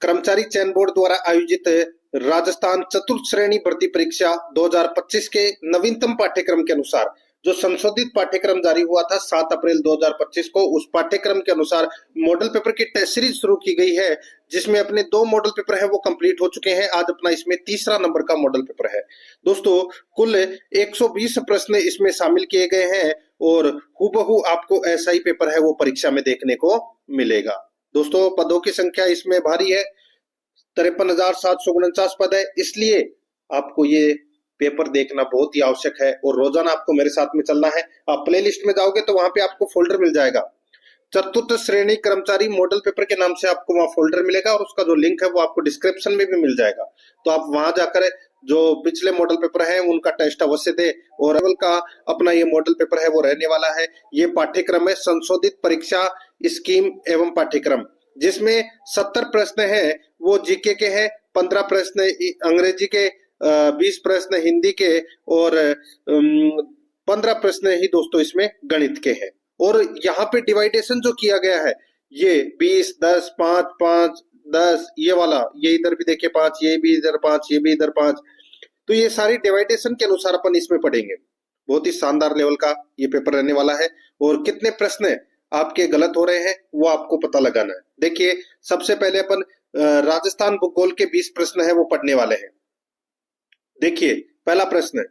कर्मचारी चयन बोर्ड द्वारा आयोजित राजस्थान चतुर्थ श्रेणी भर्ती परीक्षा 2025 के नवीनतम पाठ्यक्रम के अनुसार जो संशोधित पाठ्यक्रम जारी हुआ था 7 अप्रैल 2025 को, उस पाठ्यक्रम के अनुसार मॉडल पेपर की टेस्ट सीरीज शुरू की गई है, जिसमें अपने 2 मॉडल पेपर है वो कंप्लीट हो चुके हैं। आज अपना इसमें तीसरा नंबर का मॉडल पेपर है। दोस्तों कुल 120 प्रश्न इसमें शामिल किए गए हैं और हूबहू आपको ऐसा ही पेपर है वो परीक्षा में देखने को मिलेगा। दोस्तों पदों की संख्या इसमें भारी है, 53,749 पद है, इसलिए आपको ये पेपर देखना बहुत ही आवश्यक है और रोजाना आपको मेरे साथ में चलना है। आप प्ले लिस्ट में जाओगे तो वहां पे आपको फोल्डर मिल जाएगा, चतुर्थ श्रेणी कर्मचारी मॉडल पेपर के नाम से आपको वहां फोल्डर मिलेगा और उसका जो लिंक है वो आपको डिस्क्रिप्शन में भी मिल जाएगा। तो आप वहां जाकर जो पिछले मॉडल पेपर है उनका टेस्ट अवश्य दे और लेवल का अपना ये मॉडल पेपर है वो रहने वाला है। ये पाठ्यक्रम है संशोधित परीक्षा स्कीम एवं पाठ्यक्रम, जिसमें 70 प्रश्न है वो जीके के हैं, 15 प्रश्न अंग्रेजी के, 20 प्रश्न हिंदी के और 15 प्रश्न ही दोस्तों इसमें गणित के हैं। और यहाँ पे डिवाइडेशन जो किया गया है ये 20, 10, 5, 5, 10 ये वाला, ये इधर भी देखिए 5, ये भी इधर 5, ये भी इधर 5, तो ये सारी डिवाइडेशन के अनुसार अपन इसमें पढ़ेंगे। बहुत ही शानदार लेवल का ये पेपर रहने वाला है और कितने प्रश्न आपके गलत हो रहे हैं वो आपको पता लगाना है। देखिए सबसे पहले अपन राजस्थान भूगोल के 20 प्रश्न है वो पढ़ने वाले हैं। देखिए पहला प्रश्न है,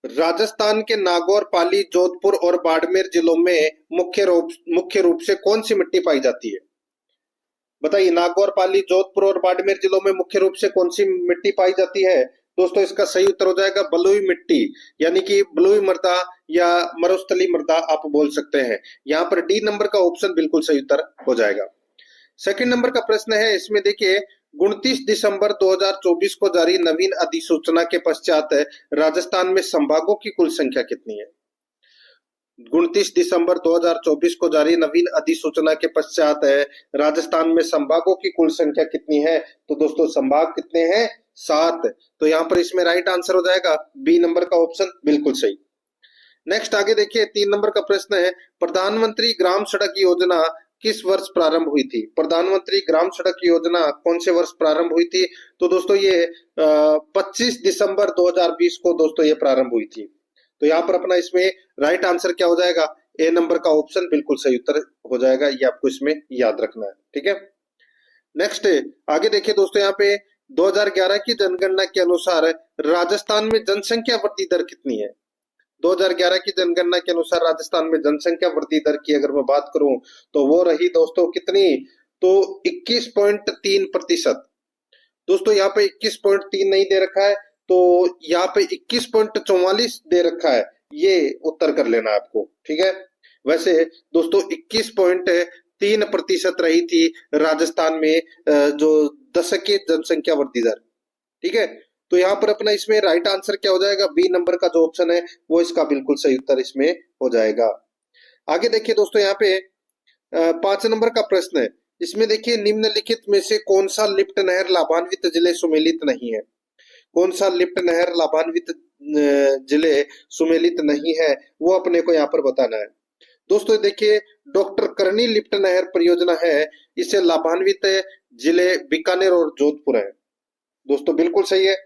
राजस्थान के नागौर, पाली, जोधपुर और बाड़मेर जिलों में मुख्य रूप से कौन सी मिट्टी पाई जाती है? बताइए, नागौर, पाली, जोधपुर और बाड़मेर जिलों में मुख्य रूप से कौन सी मिट्टी पाई जाती है? दोस्तों इसका सही उत्तर हो जाएगा बलुई मिट्टी, यानी कि बलुई मृदा या मरुस्थली मृदा आप बोल सकते हैं। यहाँ पर डी नंबर का ऑप्शन बिल्कुल सही उत्तर हो जाएगा। सेकंड नंबर का प्रश्न है, इसमें देखिए 29 दिसंबर 2024 को जारी नवीन अधिसूचना के पश्चात राजस्थान में संभागों की कुल संख्या कितनी है? 29 दिसंबर 2024 को जारी नवीन अधिसूचना के पश्चात राजस्थान में संभागों की कुल संख्या कितनी है? तो दोस्तों संभाग कितने हैं? 7। तो यहाँ पर इसमें राइट आंसर हो जाएगा बी नंबर का ऑप्शन बिल्कुल सही। नेक्स्ट आगे देखिए 3 नंबर का प्रश्न है, प्रधानमंत्री ग्राम सड़क योजना किस वर्ष प्रारंभ हुई थी? प्रधानमंत्री ग्राम सड़क योजना कौन से वर्ष प्रारंभ हुई थी? तो दोस्तों ये 25 दिसंबर 2020 को दोस्तों ये प्रारंभ हुई थी। तो यहाँ पर अपना इसमें राइट आंसर क्या हो जाएगा? ए नंबर का ऑप्शन बिल्कुल सही उत्तर हो जाएगा, ये आपको इसमें याद रखना है। ठीक है, नेक्स्ट आगे देखिए दोस्तों, यहाँ पे 2011 की जनगणना के अनुसार राजस्थान में जनसंख्या वृद्धि दर कितनी है? 2011 की जनगणना के अनुसार राजस्थान में जनसंख्या वृद्धि दर की अगर मैं बात करूं तो वो रही दोस्तों कितनी? तो 21.3%। दोस्तों यहाँ पे 21.3 नहीं दे रखा है, तो यहाँ पे 21.44 दे रखा है, ये उत्तर कर लेना आपको। ठीक है, वैसे दोस्तों 21.3% रही थी राजस्थान में जो दशकीय जनसंख्या वृद्धि दर। ठीक है, तो यहाँ पर अपना इसमें राइट आंसर क्या हो जाएगा? बी नंबर का जो ऑप्शन है वो इसका बिल्कुल सही उत्तर इसमें हो जाएगा। आगे देखिए दोस्तों, यहाँ पे 5 नंबर का प्रश्न है, इसमें देखिए निम्नलिखित में से कौन सा लिफ्ट नहर लाभान्वित जिले सुमेलित नहीं है? कौन सा लिफ्ट नहर लाभान्वित जिले सुमेलित नहीं है वो अपने को यहाँ पर बताना है। दोस्तों देखिए डॉक्टर करनी लिफ्ट नहर परियोजना है, इसे लाभान्वित जिले बीकानेर और जोधपुर है। दोस्तों बिल्कुल सही है।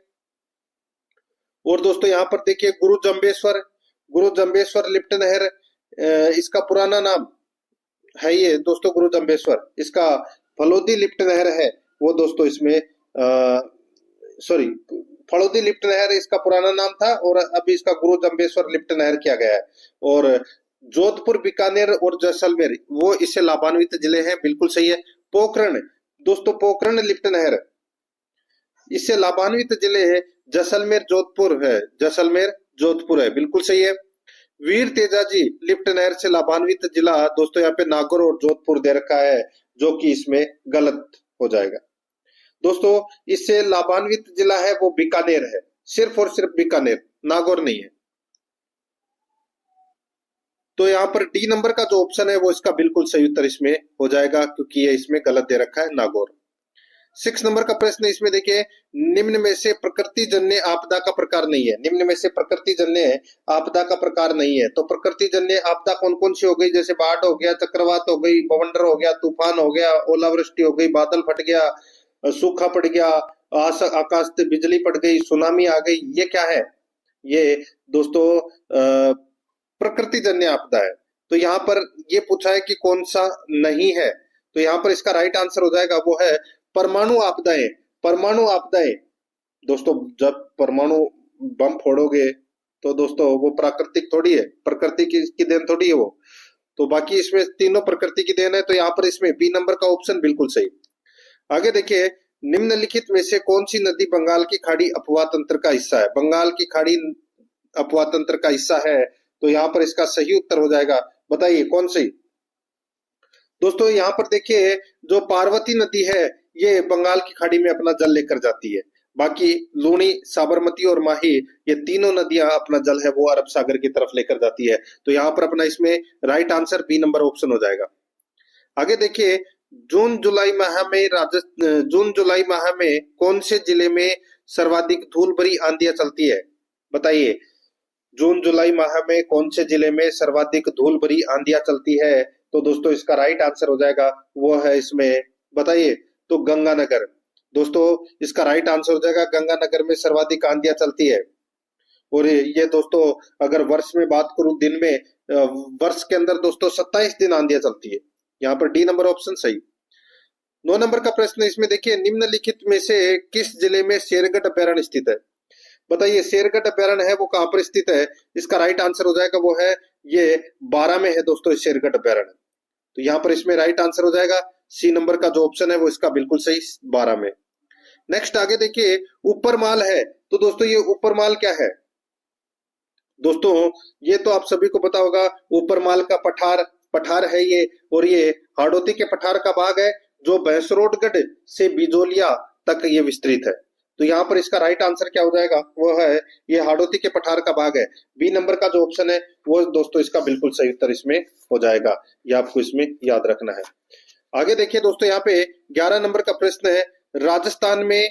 और दोस्तों यहाँ पर देखिए गुरु जम्बेश्वर लिफ्ट नहर, इसका पुराना नाम है ये दोस्तों गुरु जम्बेश्वर, इसका फलोदी लिफ्ट नहर है वो दोस्तों इसमें सॉरी फलोदी लिफ्ट नहर इसका पुराना नाम था और अभी इसका गुरु जम्बेश्वर लिफ्ट नहर किया गया है। और जोधपुर, बीकानेर और जैसलमेर वो इससे लाभान्वित जिले हैं, बिल्कुल सही है। पोखरण, दोस्तों पोखरण लिफ्ट नहर इससे लाभान्वित जिले है जैसलमेर जोधपुर है, जैसलमेर जोधपुर है, बिल्कुल सही है। वीर तेजाजी लिफ्ट नहर से लाभान्वित जिला दोस्तों यहाँ पे नागौर और जोधपुर दे रखा है, जो कि इसमें गलत हो जाएगा। दोस्तों इससे लाभान्वित जिला है वो बीकानेर है, सिर्फ और सिर्फ बीकानेर, नागौर नहीं है। तो यहाँ पर डी नंबर का जो ऑप्शन है वो इसका बिल्कुल सही उत्तर इसमें हो जाएगा, क्योंकि ये इसमें गलत दे रखा है नागौर। 6 नंबर का प्रश्न इसमें देखिए, निम्न में से प्रकृति जन्य आपदा का प्रकार नहीं है। निम्न में से प्रकृति जन्य आपदा का प्रकार नहीं है। तो प्रकृति जन्य आपदा कौन कौन सी हो गई? जैसे बाढ़ हो गया, चक्रवात हो गई, बवंडर हो गया, तूफान हो गया, ओलावृष्टि हो गई, बादल फट गया, सूखा पड़ गया, आकाश से बिजली पड़ गई, सुनामी आ गई। ये क्या है? ये दोस्तों प्रकृति जन्य आपदा है। तो यहाँ पर ये पूछा है कि कौन सा नहीं है, तो यहाँ पर इसका राइट आंसर हो जाएगा वो है परमाणु आपदाएं। परमाणु आपदाएं दोस्तों, जब परमाणु बम फोड़ोगे तो दोस्तों वो प्राकृतिक थोड़ी है, प्रकृति की देन थोड़ी है वो। तो बाकी इसमें तीनों प्रकृति की देन है, तो यहाँ पर इसमें बी नंबर का ऑप्शन बिल्कुल सही। आगे देखिए, निम्नलिखित में से कौन सी नदी बंगाल की खाड़ी अपवाह तंत्र का हिस्सा है? बंगाल की खाड़ी अपवाह तंत्र का हिस्सा है, तो यहाँ पर इसका सही उत्तर हो जाएगा, बताइए कौन सी? दोस्तों यहाँ पर देखिए, जो पार्वती नदी है ये बंगाल की खाड़ी में अपना जल लेकर जाती है। बाकी लूनी, साबरमती और माही, ये तीनों नदियां अपना जल है वो अरब सागर की तरफ लेकर जाती है। तो यहाँ पर अपना इसमें right answer B number option हो जाएगा। आगे देखिए, जून जुलाई माह में कौन से जिले में सर्वाधिक धूल भरी आंधियां चलती है? बताइए, जून जुलाई माह में कौन से जिले में सर्वाधिक धूल भरी आंधियां चलती है? तो दोस्तों इसका राइट आंसर हो जाएगा वो है इसमें, बताइए, तो गंगानगर। दोस्तों इसका राइट आंसर हो जाएगा, गंगानगर में सर्वाधिक आंधियां चलती है। और ये दोस्तों अगर वर्ष में बात करूं, दिन में वर्ष के अंदर दोस्तों 27 दिन आंधियां चलती है। यहाँ पर डी नंबर ऑप्शन सही। 9 नंबर का प्रश्न इसमें देखिए, निम्नलिखित में से किस जिले में शेरगढ़ अभयारण्य स्थित है? बताइए, शेरगढ़ अभयारण्य है वो कहाँ पर स्थित है? इसका राइट आंसर हो जाएगा वो है ये 12 में है दोस्तों शेरगढ़ अभयारण्य। तो यहाँ पर इसमें राइट आंसर हो जाएगा सी नंबर का जो ऑप्शन है वो इसका बिल्कुल सही, 12 में। नेक्स्ट आगे देखिए, ऊपरमाल है, तो दोस्तों ये ऊपरमाल क्या है? दोस्तों ये तो आप सभी को पता होगा, ऊपरमाल का पठार है ये, और ये हाड़ौती के पठार का भाग है जो भैंसरोडगढ़ से बिजोलिया तक ये विस्तृत है। तो यहाँ पर इसका राइट आंसर क्या हो जाएगा? वो है ये हाड़ौती के पठार का भाग है। बी नंबर का जो ऑप्शन है वो दोस्तों इसका बिल्कुल सही उत्तर इसमें हो जाएगा, ये आपको इसमें याद रखना है। आगे देखिए दोस्तों, यहाँ पे 11 नंबर का प्रश्न है, राजस्थान में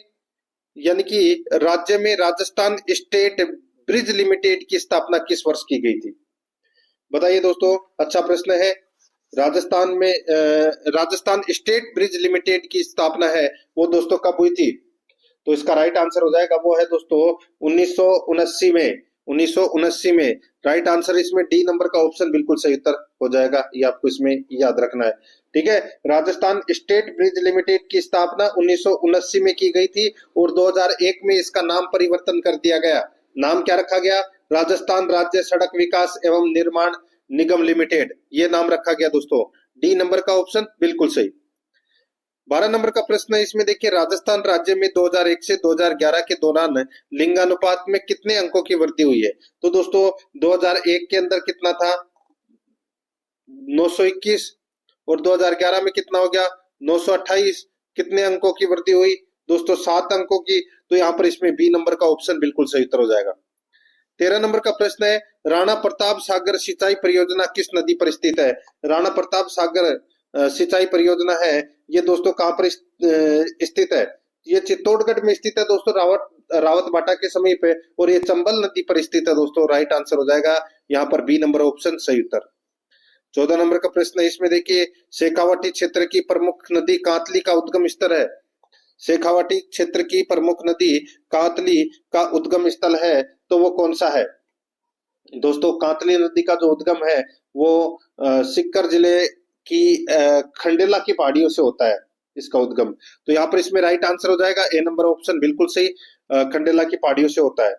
यानी कि राज्य में राजस्थान स्टेट ब्रिज लिमिटेड की स्थापना किस वर्ष की गई थी? बताइए दोस्तों, अच्छा प्रश्न है। राजस्थान में राजस्थान स्टेट ब्रिज लिमिटेड की स्थापना है वो दोस्तों कब हुई थी? तो इसका राइट आंसर हो जाएगा वो है दोस्तों 1979 में। 1979 में राइट आंसर इसमें डी नंबर का ऑप्शन बिल्कुल सही उत्तर हो जाएगा, ये आपको इसमें याद रखना है। ठीक है, राजस्थान स्टेट ब्रिज लिमिटेड की स्थापना 1979 में की गई थी और 2001 में इसका नाम परिवर्तन कर दिया गया। नाम क्या रखा गया? राजस्थान राज्य सड़क विकास एवं निर्माण निगम लिमिटेड, ये नाम रखा गया दोस्तों। डी नंबर का ऑप्शन बिल्कुल सही। 12 नंबर का प्रश्न है इसमें देखिए, राजस्थान राज्य में 2001 से 2011 के दौरान लिंगानुपात में कितने अंकों की वृद्धि हुई है? तो दोस्तों 2001 के अंदर कितना था? 921, और 2011 में कितना हो गया? 928। कितने अंकों की वृद्धि हुई दोस्तों? 7 अंकों की। तो यहाँ पर इसमें बी नंबर का ऑप्शन बिल्कुल सही उत्तर हो जाएगा। 13 नंबर का प्रश्न है, राणा प्रताप सागर सिंचाई परियोजना किस नदी पर स्थित है? राणा प्रताप सागर सिंचाई परियोजना है ये दोस्तों कहाँ पर स्थित है? ये चित्तौड़गढ़ में स्थित है दोस्तों, रावत बाटा के समीप है, और ये चंबल नदी पर स्थित है दोस्तों। राइट आंसर हो जाएगा यहाँ पर बी नंबर ऑप्शन सही उत्तर। 14 नंबर का प्रश्न है इसमें देखिए, शेखावाटी क्षेत्र की प्रमुख नदी कातली का उद्गम स्थल है। शेखावाटी क्षेत्र की प्रमुख नदी कातली का उद्गम स्थल है, तो वो कौन सा है? दोस्तों कातली नदी का जो उद्गम है वो सीकर जिले की खंडेला की पहाड़ियों से होता है इसका उद्गम। तो यहाँ पर इसमें राइट आंसर हो जाएगा ए नंबर ऑप्शन बिल्कुल सही, खंडेला की पहाड़ियों से होता है।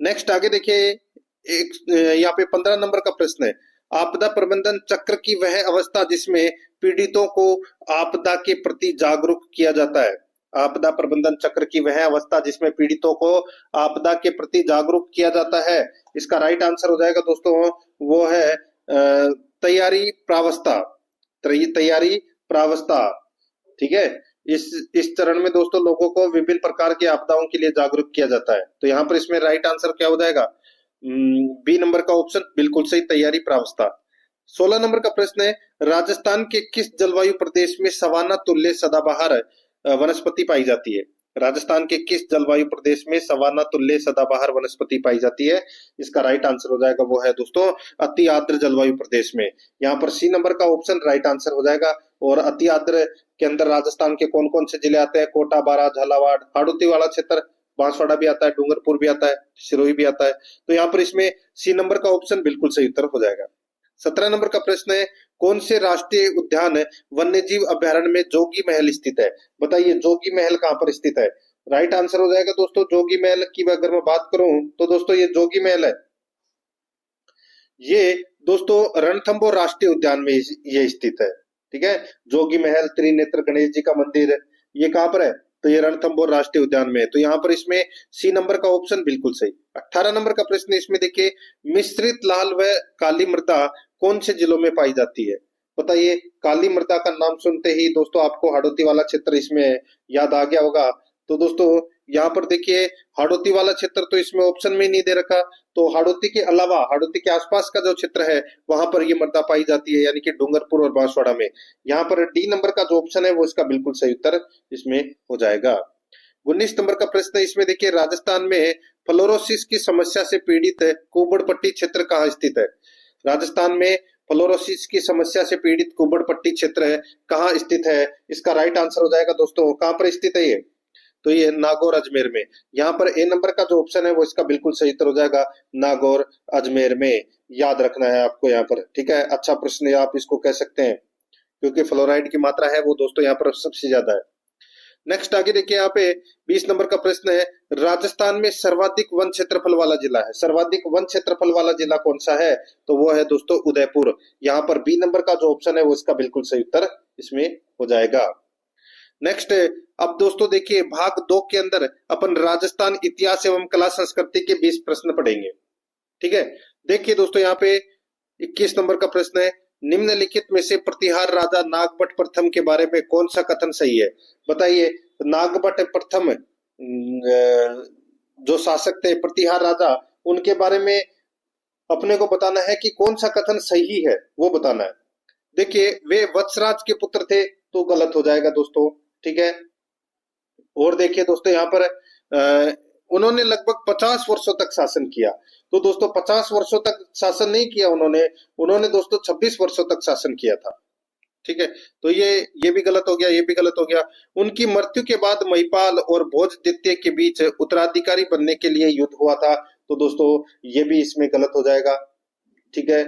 नेक्स्ट आगे देखिए, एक यहाँ पे 15 नंबर का प्रश्न है, आपदा प्रबंधन चक्र की वह अवस्था जिसमें पीड़ितों को आपदा के प्रति जागरूक किया जाता है। आपदा प्रबंधन चक्र की वह अवस्था जिसमें पीड़ितों को आपदा के प्रति जागरूक किया जाता है, इसका राइट आंसर हो जाएगा दोस्तों वो है तैयारी प्रावस्था। तैयारी प्रावस्था। ठीक है, इस चरण में दोस्तों लोगों को विभिन्न प्रकार की आपदाओं के लिए जागरूक किया जाता है। तो यहाँ पर इसमें राइट आंसर क्या हो जाएगा? बी नंबर का ऑप्शन बिल्कुल सही, तैयारी प्रावस्था। 16 नंबर का प्रश्न है, राजस्थान के किस जलवायु प्रदेश में सवाना तुल्य सदाबहार वनस्पति पाई जाती है? राजस्थान के किस जलवायु प्रदेश में सवाना तुल्य सदाबहार वनस्पति पाई जाती है? इसका राइट आंसर हो जाएगा वो है दोस्तों अति आर्द्र जलवायु प्रदेश में। यहाँ पर सी नंबर का ऑप्शन राइट आंसर हो जाएगा। और अति आर्द्र के अंदर राजस्थान के कौन कौन से जिले आते हैं? कोटा, बारां, झालावाड़, हाड़ौती वाला क्षेत्र, बांसवाड़ा भी आता है, डूंगरपुर भी आता है, सिरोही भी आता है। तो यहाँ पर इसमें सी नंबर का ऑप्शन बिल्कुल सही उत्तर हो जाएगा। 17 नंबर का प्रश्न है, कौन से राष्ट्रीय उद्यान वन्यजीव अभयारण्य में जोगी महल स्थित है? बताइए जोगी महल कहाँ पर स्थित है? राइट आंसर हो जाएगा दोस्तों जोगी महल की अगर मैं बात करूं तो दोस्तों ये जोगी महल है, ये दोस्तों रणथंभौर राष्ट्रीय उद्यान में ये स्थित है। ठीक है, जोगी महल, त्रिनेत्र गणेश जी का मंदिर, ये कहाँ पर है? तो ये रणथंभौर राष्ट्रीय उद्यान में है। तो यहाँ पर इसमें सी नंबर का ऑप्शन बिल्कुल सही। 18 नंबर का प्रश्न इसमें देखिए, मिश्रित लाल व काली मृदा कौन से जिलों में पाई जाती है? बताइए, काली मृदा का नाम सुनते ही दोस्तों आपको हाड़ौती वाला क्षेत्र इसमें याद आ गया होगा। तो दोस्तों यहाँ पर देखिए हाड़ौती वाला क्षेत्र तो इसमें ऑप्शन में नहीं दे रखा, तो हाड़ौती के अलावा हाड़ौती के आसपास का जो क्षेत्र है वहां पर ये मृदा पाई जाती है, यानी कि डूंगरपुर और बांसवाड़ा में। यहाँ पर डी नंबर का जो ऑप्शन है वो इसका बिल्कुल सही उत्तर इसमें हो जाएगा। 19 नंबर का प्रश्न है इसमें देखिए, राजस्थान में फ्लोरोसिस की समस्या से पीड़ित कुबड़पट्टी क्षेत्र कहाँ स्थित है? राजस्थान में फ्लोरोसिस की समस्या से पीड़ित कुबड़पट्टी क्षेत्र कहाँ स्थित है? इसका राइट आंसर हो जाएगा दोस्तों, कहाँ पर स्थित है ये? तो ये नागौर अजमेर में। यहाँ पर ए नंबर का जो ऑप्शन है वो इसका बिल्कुल सही उत्तर हो जाएगा, नागौर अजमेर में। याद रखना है आपको यहाँ पर। ठीक है, अच्छा प्रश्न आप इसको कह सकते हैं, क्योंकि फ्लोराइड की मात्रा है वो दोस्तों यहाँ पर सबसे ज्यादा है। नेक्स्ट आगे देखिए, यहाँ पे 20 नंबर का प्रश्न है, राजस्थान में सर्वाधिक वन क्षेत्रफल वाला जिला है। सर्वाधिक वन क्षेत्रफल वाला जिला कौन सा है? तो वो है दोस्तों उदयपुर। यहाँ पर बी नंबर का जो ऑप्शन है वो इसका बिल्कुल सही उत्तर इसमें हो जाएगा। नेक्स्ट, अब दोस्तों देखिए भाग 2 के अंदर अपन राजस्थान इतिहास एवं कला संस्कृति के 20 प्रश्न पढ़ेंगे। ठीक है, देखिए दोस्तों यहाँ पे 21 नंबर का प्रश्न है, निम्नलिखित में से प्रतिहार राजा नागभट्ट प्रथम के बारे में कौन सा कथन सही है? बताइए, नागभट्ट प्रथम जो शासक थे प्रतिहार राजा, उनके बारे में अपने को बताना है कि कौन सा कथन सही है, वो बताना है। देखिए, वे वत्सराज के पुत्र थे, तो गलत हो जाएगा दोस्तों। ठीक है, और देखिए दोस्तों यहाँ पर उन्होंने लगभग 50 वर्षों तक शासन किया। तो दोस्तों 50 वर्षों तक शासन नहीं किया उन्होंने दोस्तों 26 वर्षों तक शासन किया था। ठीक है, तो ये भी गलत हो गया, ये भी गलत हो गया। उनकी मृत्यु के बाद महिपाल और भोज द्वितीय के बीच उत्तराधिकारी बनने के लिए युद्ध हुआ था। तो दोस्तों ये भी इसमें गलत हो जाएगा। ठीक है,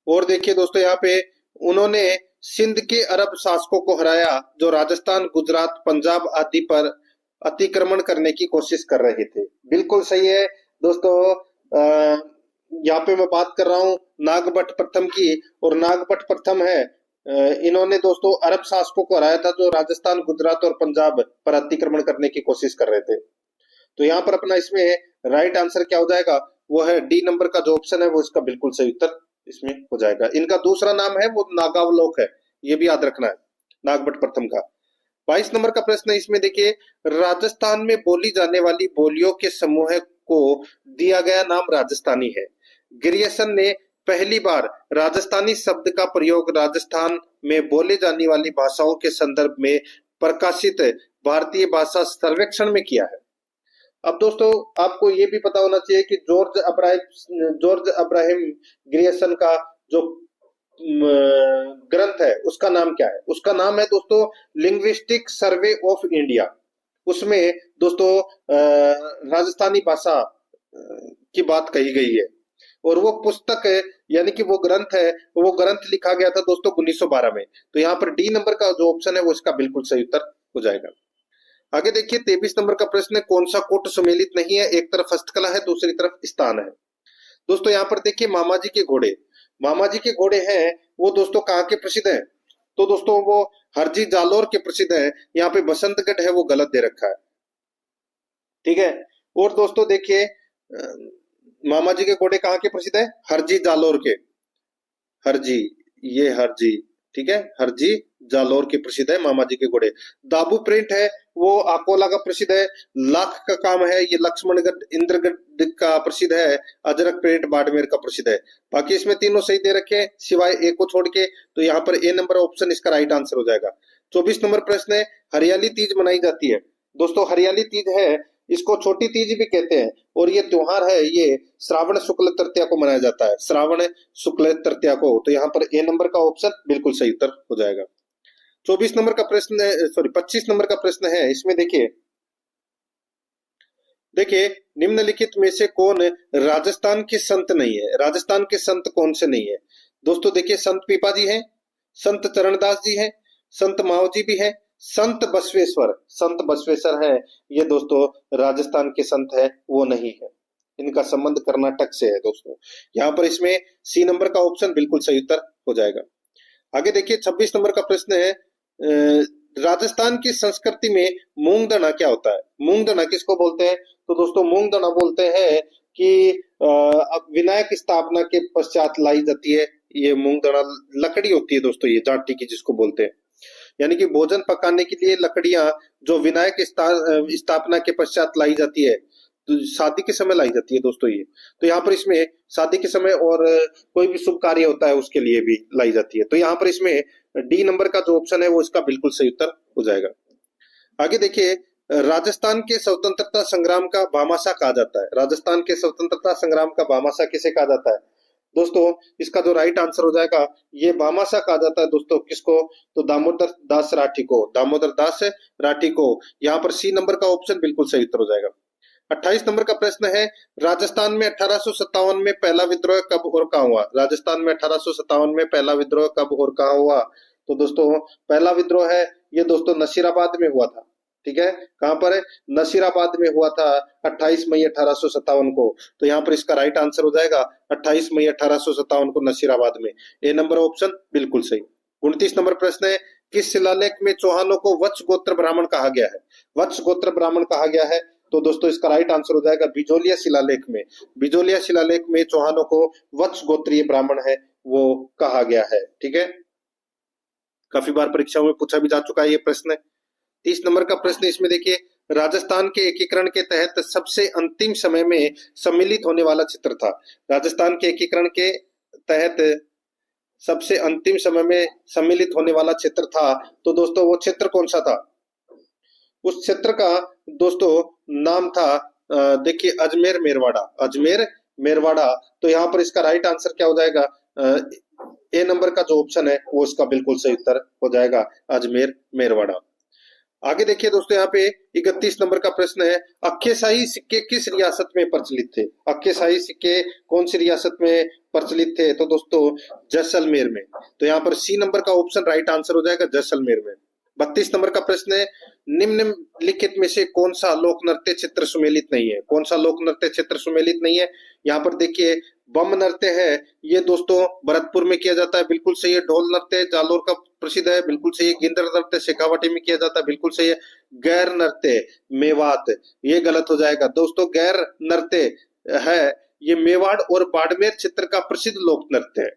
और देखिए दोस्तों यहाँ पे उन्होंने सिंध के अरब शासकों को हराया जो राजस्थान, गुजरात, पंजाब आदि पर अतिक्रमण करने की कोशिश कर रहे थे। बिल्कुल सही है दोस्तों। यहाँ पे मैं बात कर रहा हूँ नागभट्ट प्रथम की, और नागभट्ट प्रथम है इन्होंने दोस्तों अरब शासकों को हराया था जो राजस्थान, गुजरात और पंजाब पर अतिक्रमण करने की कोशिश कर रहे थे। तो यहाँ पर अपना इसमें राइट आंसर क्या हो जाएगा? वो है डी नंबर का जो ऑप्शन है वो इसका बिल्कुल सही उत्तर इसमें हो जाएगा। इनका दूसरा नाम है वो नागावलोक है, ये भी याद रखना है, नागभट्ट प्रथम का। 22 नंबर का प्रश्न है इसमें देखिए, राजस्थान में बोली जाने वाली बोलियों के समूह को दिया गया नाम राजस्थानी है। ग्रियर्सन ने पहली बार राजस्थानी शब्द का प्रयोग राजस्थान में बोले जाने वाली भाषाओं के संदर्भ में प्रकाशित भारतीय भाषा सर्वेक्षण में किया है। अब दोस्तों आपको ये भी पता होना चाहिए कि जॉर्ज अब्राहम ग्रियर्सन का जो ग्रंथ है उसका नाम क्या है? उसका नाम है दोस्तों लिंग्विस्टिक सर्वे ऑफ इंडिया। उसमें दोस्तों राजस्थानी भाषा की बात कही गई है, और वो पुस्तक है यानी कि वो ग्रंथ है, वो ग्रंथ लिखा गया था दोस्तों 1912 में। तो यहाँ पर डी नंबर का जो ऑप्शन है वो इसका बिल्कुल सही उत्तर हो जाएगा। आगे देखिए 23 नंबर का प्रश्न है, कौन सा कोट सुमेलित नहीं है? एक तरफ हस्तकला है, दूसरी तरफ स्थान है। दोस्तों यहाँ पर देखिए मामा जी के घोड़े, मामा जी के घोड़े हैं वो दोस्तों कहाँ के प्रसिद्ध हैं? तो दोस्तों वो हरजी जालोर के प्रसिद्ध है। यहाँ पे बसंतगढ़ है वो गलत दे रखा है। ठीक है, और दोस्तों देखिए मामा जी के घोड़े कहाँ के प्रसिद्ध है? हरजी जालोर के, हरजी, ये हरजी, ठीक है, हरजी जालोर के प्रसिद्ध है मामा जी के घोड़े। दाबू प्रिंट है वो अकोला का प्रसिद्ध है। लाख का काम है ये लक्ष्मणगढ़ इंद्रगढ़ का प्रसिद्ध है। अजरक प्रिंट बाड़मेर का प्रसिद्ध है। बाकी इसमें तीनों सही दे रखे हैं सिवाय एक को छोड़ के। तो यहाँ पर ए नंबर ऑप्शन इसका राइट आंसर हो जाएगा। 24 नंबर प्रश्न है, हरियाली तीज मनाई जाती है। दोस्तों हरियाली तीज है, इसको छोटी तीज भी कहते हैं, और ये त्योहार है, ये श्रावण शुक्ल तृतीया को मनाया जाता है, श्रावण शुक्ल तृतीया को। तो यहाँ पर ए नंबर का ऑप्शन बिल्कुल सही उत्तर हो जाएगा। 24 नंबर का प्रश्न, सॉरी 25 नंबर का प्रश्न है, इसमें देखिए देखिए निम्नलिखित में से कौन राजस्थान के संत नहीं है? राजस्थान के संत कौन से नहीं है? दोस्तों देखिए, संत पीपा जी हैं, संत चरणदास जी हैं, संत माओ जी भी हैं, संत बसवेश्वर है, ये दोस्तों राजस्थान के संत है, वो नहीं है। इनका संबंध कर्नाटक से है दोस्तों। यहाँ पर इसमें सी नंबर का ऑप्शन बिल्कुल सही उत्तर हो जाएगा। आगे देखिए 26 नंबर का प्रश्न है, राजस्थान की संस्कृति में मूंग दाना क्या होता है? मूंग दाना किसको बोलते हैं? तो दोस्तों मूंग दाना बोलते हैं कि अब विनायक स्थापना के पश्चात लाई जाती है ये मूंग दाना। लकड़ी होती है दोस्तों ये जाटी की, जिसको बोलते हैं, यानी कि भोजन पकाने के लिए लकड़ियां जो विनायक स्थापना के पश्चात लाई जाती है, तो शादी के समय लाई जाती है दोस्तों ये। तो यहाँ पर इसमें शादी के समय और कोई भी शुभ कार्य होता है उसके लिए भी लाई जाती है। तो यहाँ पर इसमें डी नंबर का जो ऑप्शन है वो इसका बिल्कुल सही उत्तर हो जाएगा। आगे देखिए, राजस्थान के स्वतंत्रता संग्राम का भामाशाह कहा जाता है। राजस्थान के स्वतंत्रता संग्राम का भामाशाह किसे कहा जाता है? दोस्तों इसका जो राइट आंसर हो जाएगा, ये भामाशाह कहा जाता है दोस्तों, किसको? तो दामोदर दास राठी को, दामोदर दास राठी को। यहाँ पर सी नंबर का ऑप्शन बिल्कुल सही उत्तर हो जाएगा। 28 नंबर का प्रश्न है, राजस्थान में 1857 में पहला विद्रोह कब और कहां हुआ? राजस्थान में 1857 में पहला विद्रोह कब और कहां हुआ? तो दोस्तों पहला विद्रोह है ये दोस्तों नसीराबाद में हुआ था। ठीक है, कहां पर है? नसीराबाद में हुआ था 28 मई 1857 को। तो यहाँ पर इसका राइट आंसर हो जाएगा 28 मई 1857 को नसीराबाद में। ए नंबर ऑप्शन बिल्कुल सही। 29 नंबर प्रश्न है, किस शिलालेख में चौहानों को वत्स गोत्र ब्राह्मण कहा गया है? वत्स गोत्र ब्राह्मण कहा गया है, तो दोस्तों इसका राइट आंसर हो जाएगा बिजोलिया शिलालेख में। बिजोलिया शिलालेख में चौहानों को वत्स गोत्रीय ब्राह्मण है वो कहा गया है। ठीक है, काफी बार परीक्षाओं में पूछा भी जा चुका है ये प्रश्न। 30 नंबर का प्रश्न, इसमें देखिए, राजस्थान के एकीकरण के तहत सबसे अंतिम समय में सम्मिलित होने वाला क्षेत्र था। राजस्थान के एकीकरण के तहत सबसे अंतिम समय में सम्मिलित होने वाला क्षेत्र था, तो दोस्तों वो क्षेत्र कौन सा था? उस क्षेत्र का दोस्तों नाम था देखिए अजमेर मेरवाड़ा, अजमेर मेरवाड़ा। तो यहाँ पर इसका राइट आंसर क्या हो जाएगा? ए नंबर का जो ऑप्शन है वो इसका बिल्कुल सही उत्तर हो जाएगा, अजमेर मेरवाड़ा। आगे देखिए दोस्तों, यहाँ पे 31 नंबर का प्रश्न है, अक्केशाही सिक्के किस रियासत में प्रचलित थे? अक्केशाही सिक्के कौन सी रियासत में प्रचलित थे? तो दोस्तों जैसलमेर में। तो यहाँ पर सी नंबर का ऑप्शन राइट आंसर हो जाएगा, जैसलमेर में। 32 नंबर का प्रश्न है, निम्नलिखित में से कौन सा लोक नृत्य क्षेत्र सुमेलित नहीं है? कौन सा लोक नृत्य क्षेत्र सुमेलित नहीं है? यहाँ पर देखिए बम नृत्य है, ये दोस्तों भरतपुर में किया जाता है, बिल्कुल सही है। ढोल नृत्य जालोर का प्रसिद्ध है, बिल्कुल सही है। गिंदर नृत्य शेखावाटी में किया जाता है, बिल्कुल सही है। गैर नृत्य मेवात, ये गलत हो जाएगा दोस्तों। गैर नृत्य है ये मेवाड़ और बाड़मेर क्षेत्र का प्रसिद्ध लोक नृत्य है,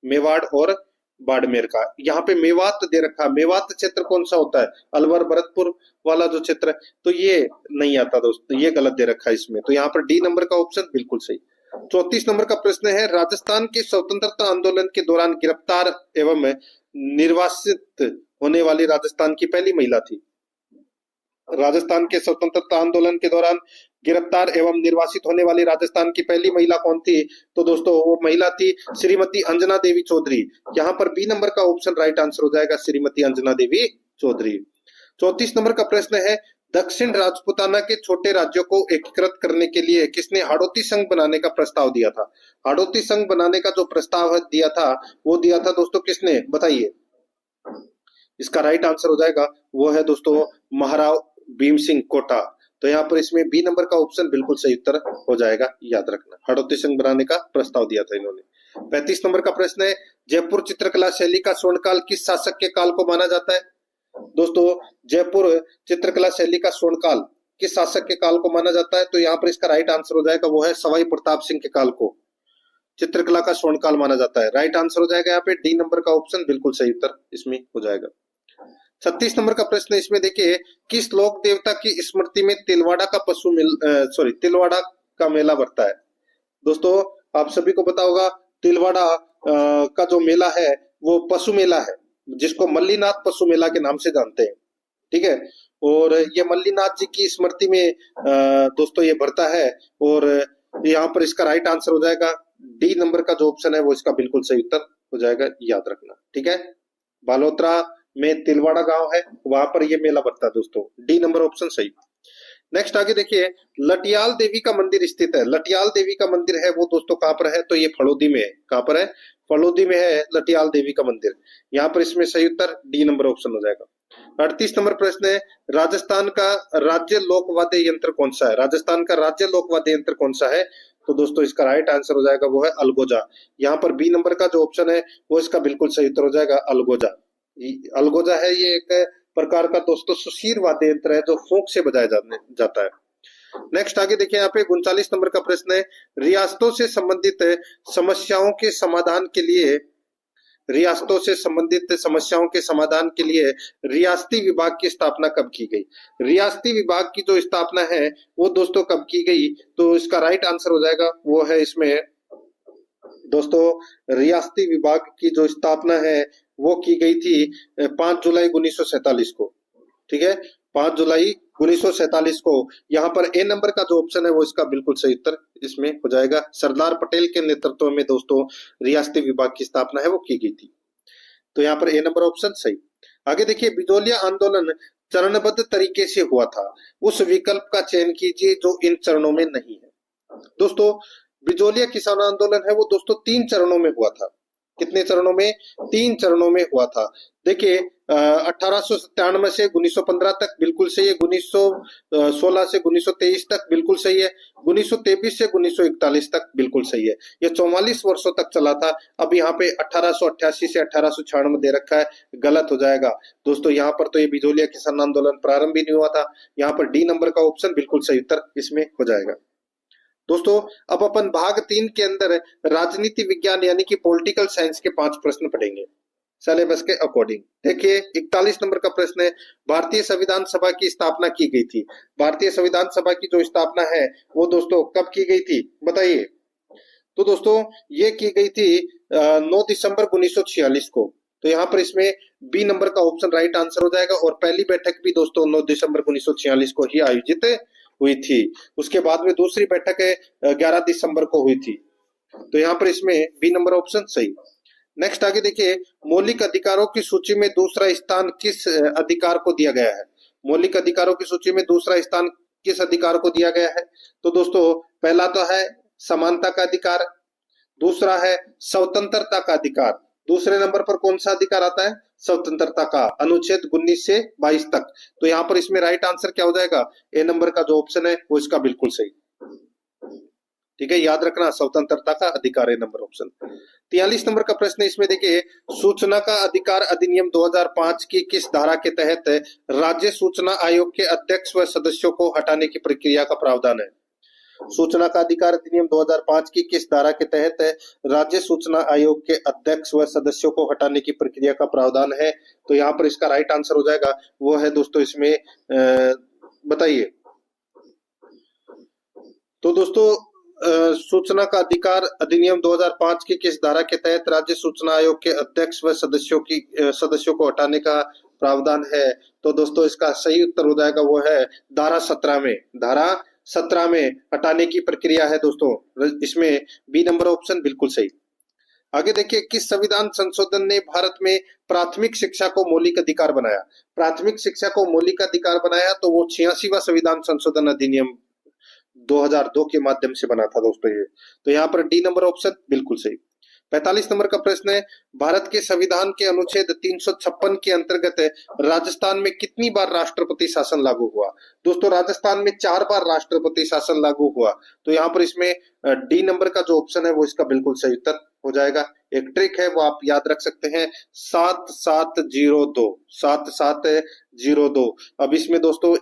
मेवाड़ और बाड़मेर का। यहाँ पे मेवात दे रखा, मेवात क्षेत्र कौन सा होता है? अलवर भरतपुर वाला जो क्षेत्र है, तो ये नहीं आता दोस्तों, ये गलत दे रखा है इसमें। तो यहाँ पर डी नंबर का ऑप्शन बिल्कुल सही। 34 नंबर का प्रश्न है, राजस्थान के स्वतंत्रता आंदोलन के दौरान गिरफ्तार एवं निर्वासित होने वाली राजस्थान की पहली महिला थी। राजस्थान के स्वतंत्रता आंदोलन के दौरान गिरफ्तार एवं निर्वासित होने वाली राजस्थान की पहली महिला कौन थी? तो दोस्तों वो महिला थी श्रीमती अंजना देवी चौधरी। यहाँ पर बी नंबर का ऑप्शन राइट आंसर हो जाएगा, श्रीमती अंजना देवी चौधरी। 34 नंबर का प्रश्न है, दक्षिण राजपुताना के छोटे राज्यों को एकीकृत करने के लिए किसने हाड़ौती संघ बनाने का प्रस्ताव दिया था? हाड़ौती संघ बनाने का जो प्रस्ताव दिया था वो दिया था दोस्तों किसने? बताइए। इसका राइट आंसर हो जाएगा वो है दोस्तों महाराव भीम सिंह कोटा। तो यहाँ पर इसमें बी नंबर का ऑप्शन बिल्कुल सही उत्तर हो जाएगा, याद रखना। हाड़ौती संघ बनाने का प्रस्ताव दिया था इन्होंने। 35 नंबर का प्रश्न है, जयपुर चित्रकला शैली का स्वर्णकाल किस शासक के काल को माना जाता है? दोस्तों जयपुर चित्रकला शैली का स्वर्णकाल किस शासक के काल को माना जाता है? तो यहाँ पर इसका राइट आंसर हो जाएगा वो है सवाई प्रताप सिंह के काल को चित्रकला का स्वर्णकाल माना जाता है। राइट आंसर हो जाएगा यहाँ पे डी नंबर का ऑप्शन बिल्कुल सही उत्तर इसमें हो जाएगा। 36 नंबर का प्रश्न, इसमें देखिए, किस लोक देवता की स्मृति में तिलवाड़ा का तिलवाड़ा का मेला बढ़ता है? दोस्तों आप सभी को पता होगा तिलवाड़ा का जो मेला है वो पशु मेला है। जिसको मल्लीनाथ पशु मेला के नाम से जानते हैं, ठीक है। और ये मल्लीनाथ जी की स्मृति में दोस्तों ये बढ़ता है। और यहाँ पर इसका राइट आंसर हो जाएगा डी नंबर का जो ऑप्शन है वो इसका बिल्कुल सही उत्तर हो जाएगा, याद रखना, ठीक है। बालोतरा में तिलवाड़ा गांव है, वहां पर ये मेला बढ़ता है दोस्तों, डी नंबर ऑप्शन सही। नेक्स्ट आगे देखिए, लटियाल देवी का मंदिर स्थित है। लटियाल देवी का मंदिर है वो दोस्तों कहाँ पर है, तो ये फलोदी में है। कहाँ पर है, फलोदी में है लटियाल देवी का मंदिर। यहाँ पर इसमें सही उत्तर डी नंबर ऑप्शन हो जाएगा। 38 नंबर प्रश्न है, राजस्थान का राज्य लोक वाद्य यंत्र कौन सा है। राजस्थान का राज्य लोक वाद्य यंत्र कौन सा है, तो दोस्तों इसका राइट आंसर हो जाएगा वो है अलगोजा। यहाँ पर बी नंबर का जो ऑप्शन है वो इसका बिल्कुल सही उत्तर हो जाएगा अलगोजा। अलगोजा है ये एक प्रकार का दोस्तों सुशीर वाद्य यंत्र है जो फूंक से बजाया जाता है। नेक्स्ट आगे देखिए, यहाँ पे 39 नंबर का प्रश्न है, रियासतों से संबंधित समस्याओं के समाधान के लिए रियासतों से संबंधित समस्याओं के समाधान के लिए रियासती विभाग की स्थापना कब की गई। रियासती विभाग की जो स्थापना है वो दोस्तों कब की गई, तो इसका राइट आंसर हो जाएगा वो है इसमें दोस्तों रियासती विभाग की जो स्थापना है वो की गई थी 5 जुलाई 1947 को, ठीक है। 5 जुलाई 1947 को। यहाँ पर ए नंबर का जो ऑप्शन है वो इसका बिल्कुल सही उत्तर इसमें हो जाएगा। सरदार पटेल के नेतृत्व में दोस्तों रियासती विभाग की स्थापना है वो की गई थी, तो यहाँ पर ए नंबर ऑप्शन सही। आगे देखिए, बिजोलिया आंदोलन चरणबद्ध तरीके से हुआ था, उस विकल्प का चयन कीजिए जो इन चरणों में नहीं है। दोस्तों बिजोलिया किसान आंदोलन है वो दोस्तों 3 चरणों में हुआ था। कितने चरणों में, 3 चरणों में हुआ था। देखिए 1897 से 1915 तक बिल्कुल सही है, 1916 से 1923 तक बिल्कुल सही है, 1923 से 1941 तक बिल्कुल सही है। ये 44 वर्षों तक चला था। अब यहाँ पे 1888 से 1896 दे रखा है, गलत हो जाएगा दोस्तों। यहाँ पर तो ये बिजोलिया किसान आंदोलन प्रारंभ ही नहीं हुआ था। यहाँ पर डी नंबर का ऑप्शन बिल्कुल सही उत्तर इसमें हो जाएगा। दोस्तों अब अपन भाग 3 के अंदर राजनीति विज्ञान यानी कि पॉलिटिकल साइंस के 5 प्रश्न पढ़ेंगे सिलेबस के अकॉर्डिंग। देखिए 41 नंबर का प्रश्न है, भारतीय संविधान सभा की स्थापना की गई थी। भारतीय संविधान सभा की जो स्थापना है वो दोस्तों कब की गई थी बताइए। तो दोस्तों ये की गई थी 9 दिसंबर 1946 को। तो यहाँ पर इसमें बी नंबर का ऑप्शन राइट आंसर हो जाएगा। और पहली बैठक भी दोस्तों 9 दिसंबर 1946 को ही आयोजित हुई थी। उसके बाद में दूसरी बैठक 11 दिसंबर को हुई थी। तो यहाँ पर इसमें बी नंबर ऑप्शन सही। नेक्स्ट आगे देखिए, मौलिक अधिकारों की सूची में दूसरा स्थान किस अधिकार को दिया गया है। मौलिक अधिकारों की सूची में दूसरा स्थान किस अधिकार को दिया गया है, तो दोस्तों पहला तो है समानता का अधिकार, दूसरा है स्वतंत्रता का अधिकार, दूसरे नंबर पर कौन सा अधिकार आता है, स्वतंत्रता का, अनुच्छेद 19 से 22 तक। तो यहाँ पर इसमें राइट आंसर क्या हो जाएगा, ए नंबर का जो ऑप्शन है वो इसका बिल्कुल सही, ठीक है, याद रखना स्वतंत्रता का अधिकार है नंबर ऑप्शन। 43 नंबर का प्रश्न इसमें देखिए, सूचना का अधिकार अधिनियम 2005 की किस धारा के तहत राज्य सूचना आयोग के अध्यक्ष व सदस्यों को हटाने की प्रक्रिया का प्रावधान है। सूचना का अधिकार अधिनियम 2005 की किस धारा के तहत राज्य सूचना आयोग के अध्यक्ष व सदस्यों को हटाने की प्रक्रिया का प्रावधान है। तो यहाँ पर इसका राइट आंसर हो जाएगा वो है दोस्तों इसमें बताइए। तो दोस्तों सूचना का अधिकार अधिनियम 2005 की किस धारा के तहत राज्य सूचना आयोग के अध्यक्ष व सदस्यों को हटाने का प्रावधान है, तो दोस्तों इसका सही उत्तर हो जाएगा वो है धारा 17 में। धारा 17 में हटाने की प्रक्रिया है दोस्तों, इसमें बी नंबर ऑप्शन बिल्कुल सही। आगे देखिए, किस संविधान संशोधन ने भारत में प्राथमिक शिक्षा को मौलिक अधिकार बनाया। प्राथमिक शिक्षा को मौलिक अधिकार बनाया तो वो 86वां संविधान संशोधन अधिनियम 2002 के माध्यम से बना था दोस्तों ये। तो यहाँ पर डी नंबर ऑप्शन बिल्कुल सही। 45 नंबर का प्रश्न है, भारत के संविधान के अनुच्छेद 356 के अंतर्गत राजस्थान में कितनी बार राष्ट्रपति शासन लागू हुआ। दोस्तों राजस्थान में 4 बार राष्ट्रपति शासन लागू हुआ। तो यहाँ पर इसमें डी नंबर का जो ऑप्शन है वो इसका बिल्कुल सही उत्तर हो जाएगा। एक ट्रिक है वो आप याद रख सकते हैं, 7702 7702। अब इसमें दोस्तों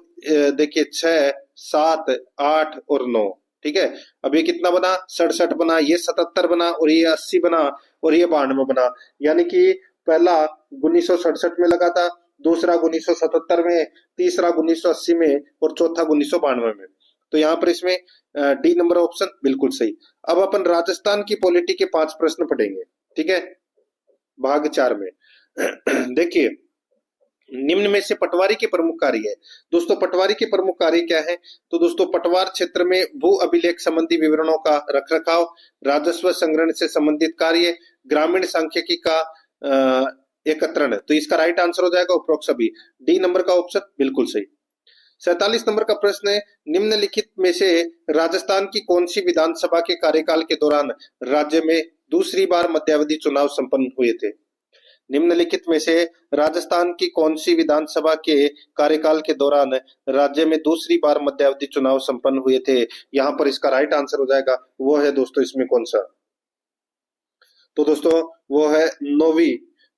देखिए 6, 7, 8 और 9, ठीक है। अब ये कितना बना, 67 बना, ये 77 बना और ये 80 बना और ये 92 बना। यानी कि पहला 1967 में लगा था, दूसरा 1977 में, तीसरा 1980 में और चौथा 1992 में। तो यहाँ पर इसमें डी नंबर ऑप्शन बिल्कुल सही। अब अपन राजस्थान की पॉलिटी के 5 प्रश्न पढ़ेंगे, ठीक है, भाग 4 में। देखिए, निम्न में से पटवारी के प्रमुख कार्य है। दोस्तों पटवारी के प्रमुख कार्य क्या है? तो दोस्तों पटवार क्षेत्र में भू अभिलेख संबंधी विवरणों का रखरखाव, राजस्व संग्रहण से संबंधित कार्य, ग्रामीण सांख्यिकी का एकत्रण। तो इसका राइट आंसर हो जाएगा उपरोक्त सभी। डी नंबर का ऑप्शन बिल्कुल सही। 47 नंबर का प्रश्न है, निम्नलिखित में से राजस्थान की कौन सी विधानसभा के कार्यकाल के दौरान राज्य में दूसरी बार मध्यावधि चुनाव संपन्न हुए थे? निम्नलिखित में से राजस्थान की कौन सी विधानसभा के कार्यकाल के दौरान राज्य में दूसरी बार मध्यावधि चुनाव संपन्न हुए थे? यहाँ पर इसका राइट आंसर हो जाएगा, वो है दोस्तों इसमें कौन सा? तो दोस्तों वो है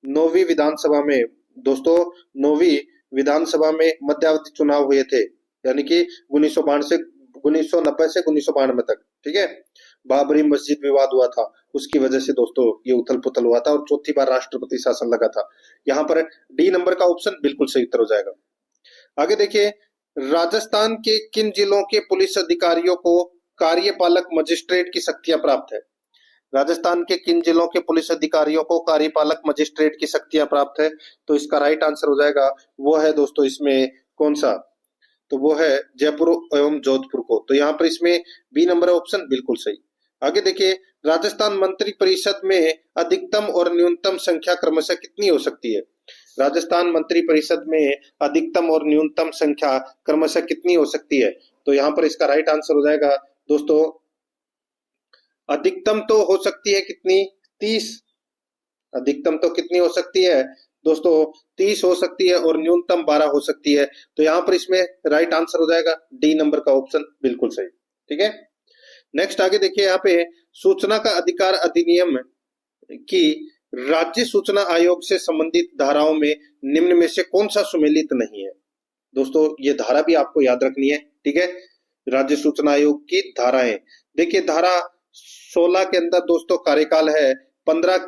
नौवीं विधानसभा में। दोस्तों नौवीं विधानसभा में मध्यावधि चुनाव हुए थे, यानी कि 1990 से 1992 तक। ठीक है, बाबरी मस्जिद विवाद हुआ था, उसकी वजह से दोस्तों ये उथल पुथल हुआ था और चौथी बार राष्ट्रपति शासन लगा था। यहाँ पर डी नंबर का ऑप्शन बिल्कुल सही उत्तर हो जाएगा। आगे देखिए, राजस्थान के किन जिलों के पुलिस अधिकारियों को कार्यपालक मजिस्ट्रेट की शक्तियां प्राप्त है? राजस्थान के किन जिलों के पुलिस अधिकारियों को कार्यपालक मजिस्ट्रेट की शक्तियां प्राप्त है? तो इसका राइट आंसर हो जाएगा, वो है दोस्तों इसमें कौन सा? तो वो है जयपुर एवं जोधपुर को। तो यहाँ पर इसमें बी नंबर ऑप्शन बिल्कुल सही। आगे देखिए, राजस्थान मंत्री परिषद में अधिकतम और न्यूनतम संख्या क्रमशः कितनी हो सकती है? राजस्थान मंत्री परिषद में अधिकतम और न्यूनतम संख्या क्रमशः कितनी हो सकती है? तो यहाँ पर इसका राइट आंसर हो जाएगा दोस्तों, अधिकतम तो हो सकती है कितनी? 30। अधिकतम तो कितनी हो सकती है दोस्तों? 30 हो सकती है और न्यूनतम 12 हो सकती है। तो यहाँ पर इसमें राइट आंसर हो जाएगा डी नंबर का ऑप्शन बिल्कुल सही। ठीक है, नेक्स्ट आगे देखिए, यहाँ पे सूचना का अधिकार अधिनियम की राज्य सूचना आयोग से संबंधित धाराओं में निम्न में से कौन सा सुमेलित नहीं है? दोस्तों ये धारा भी आपको याद रखनी है। ठीक है, राज्य सूचना आयोग की धाराएं देखिए, धारा 16 के अंदर दोस्तों कार्यकाल है, 15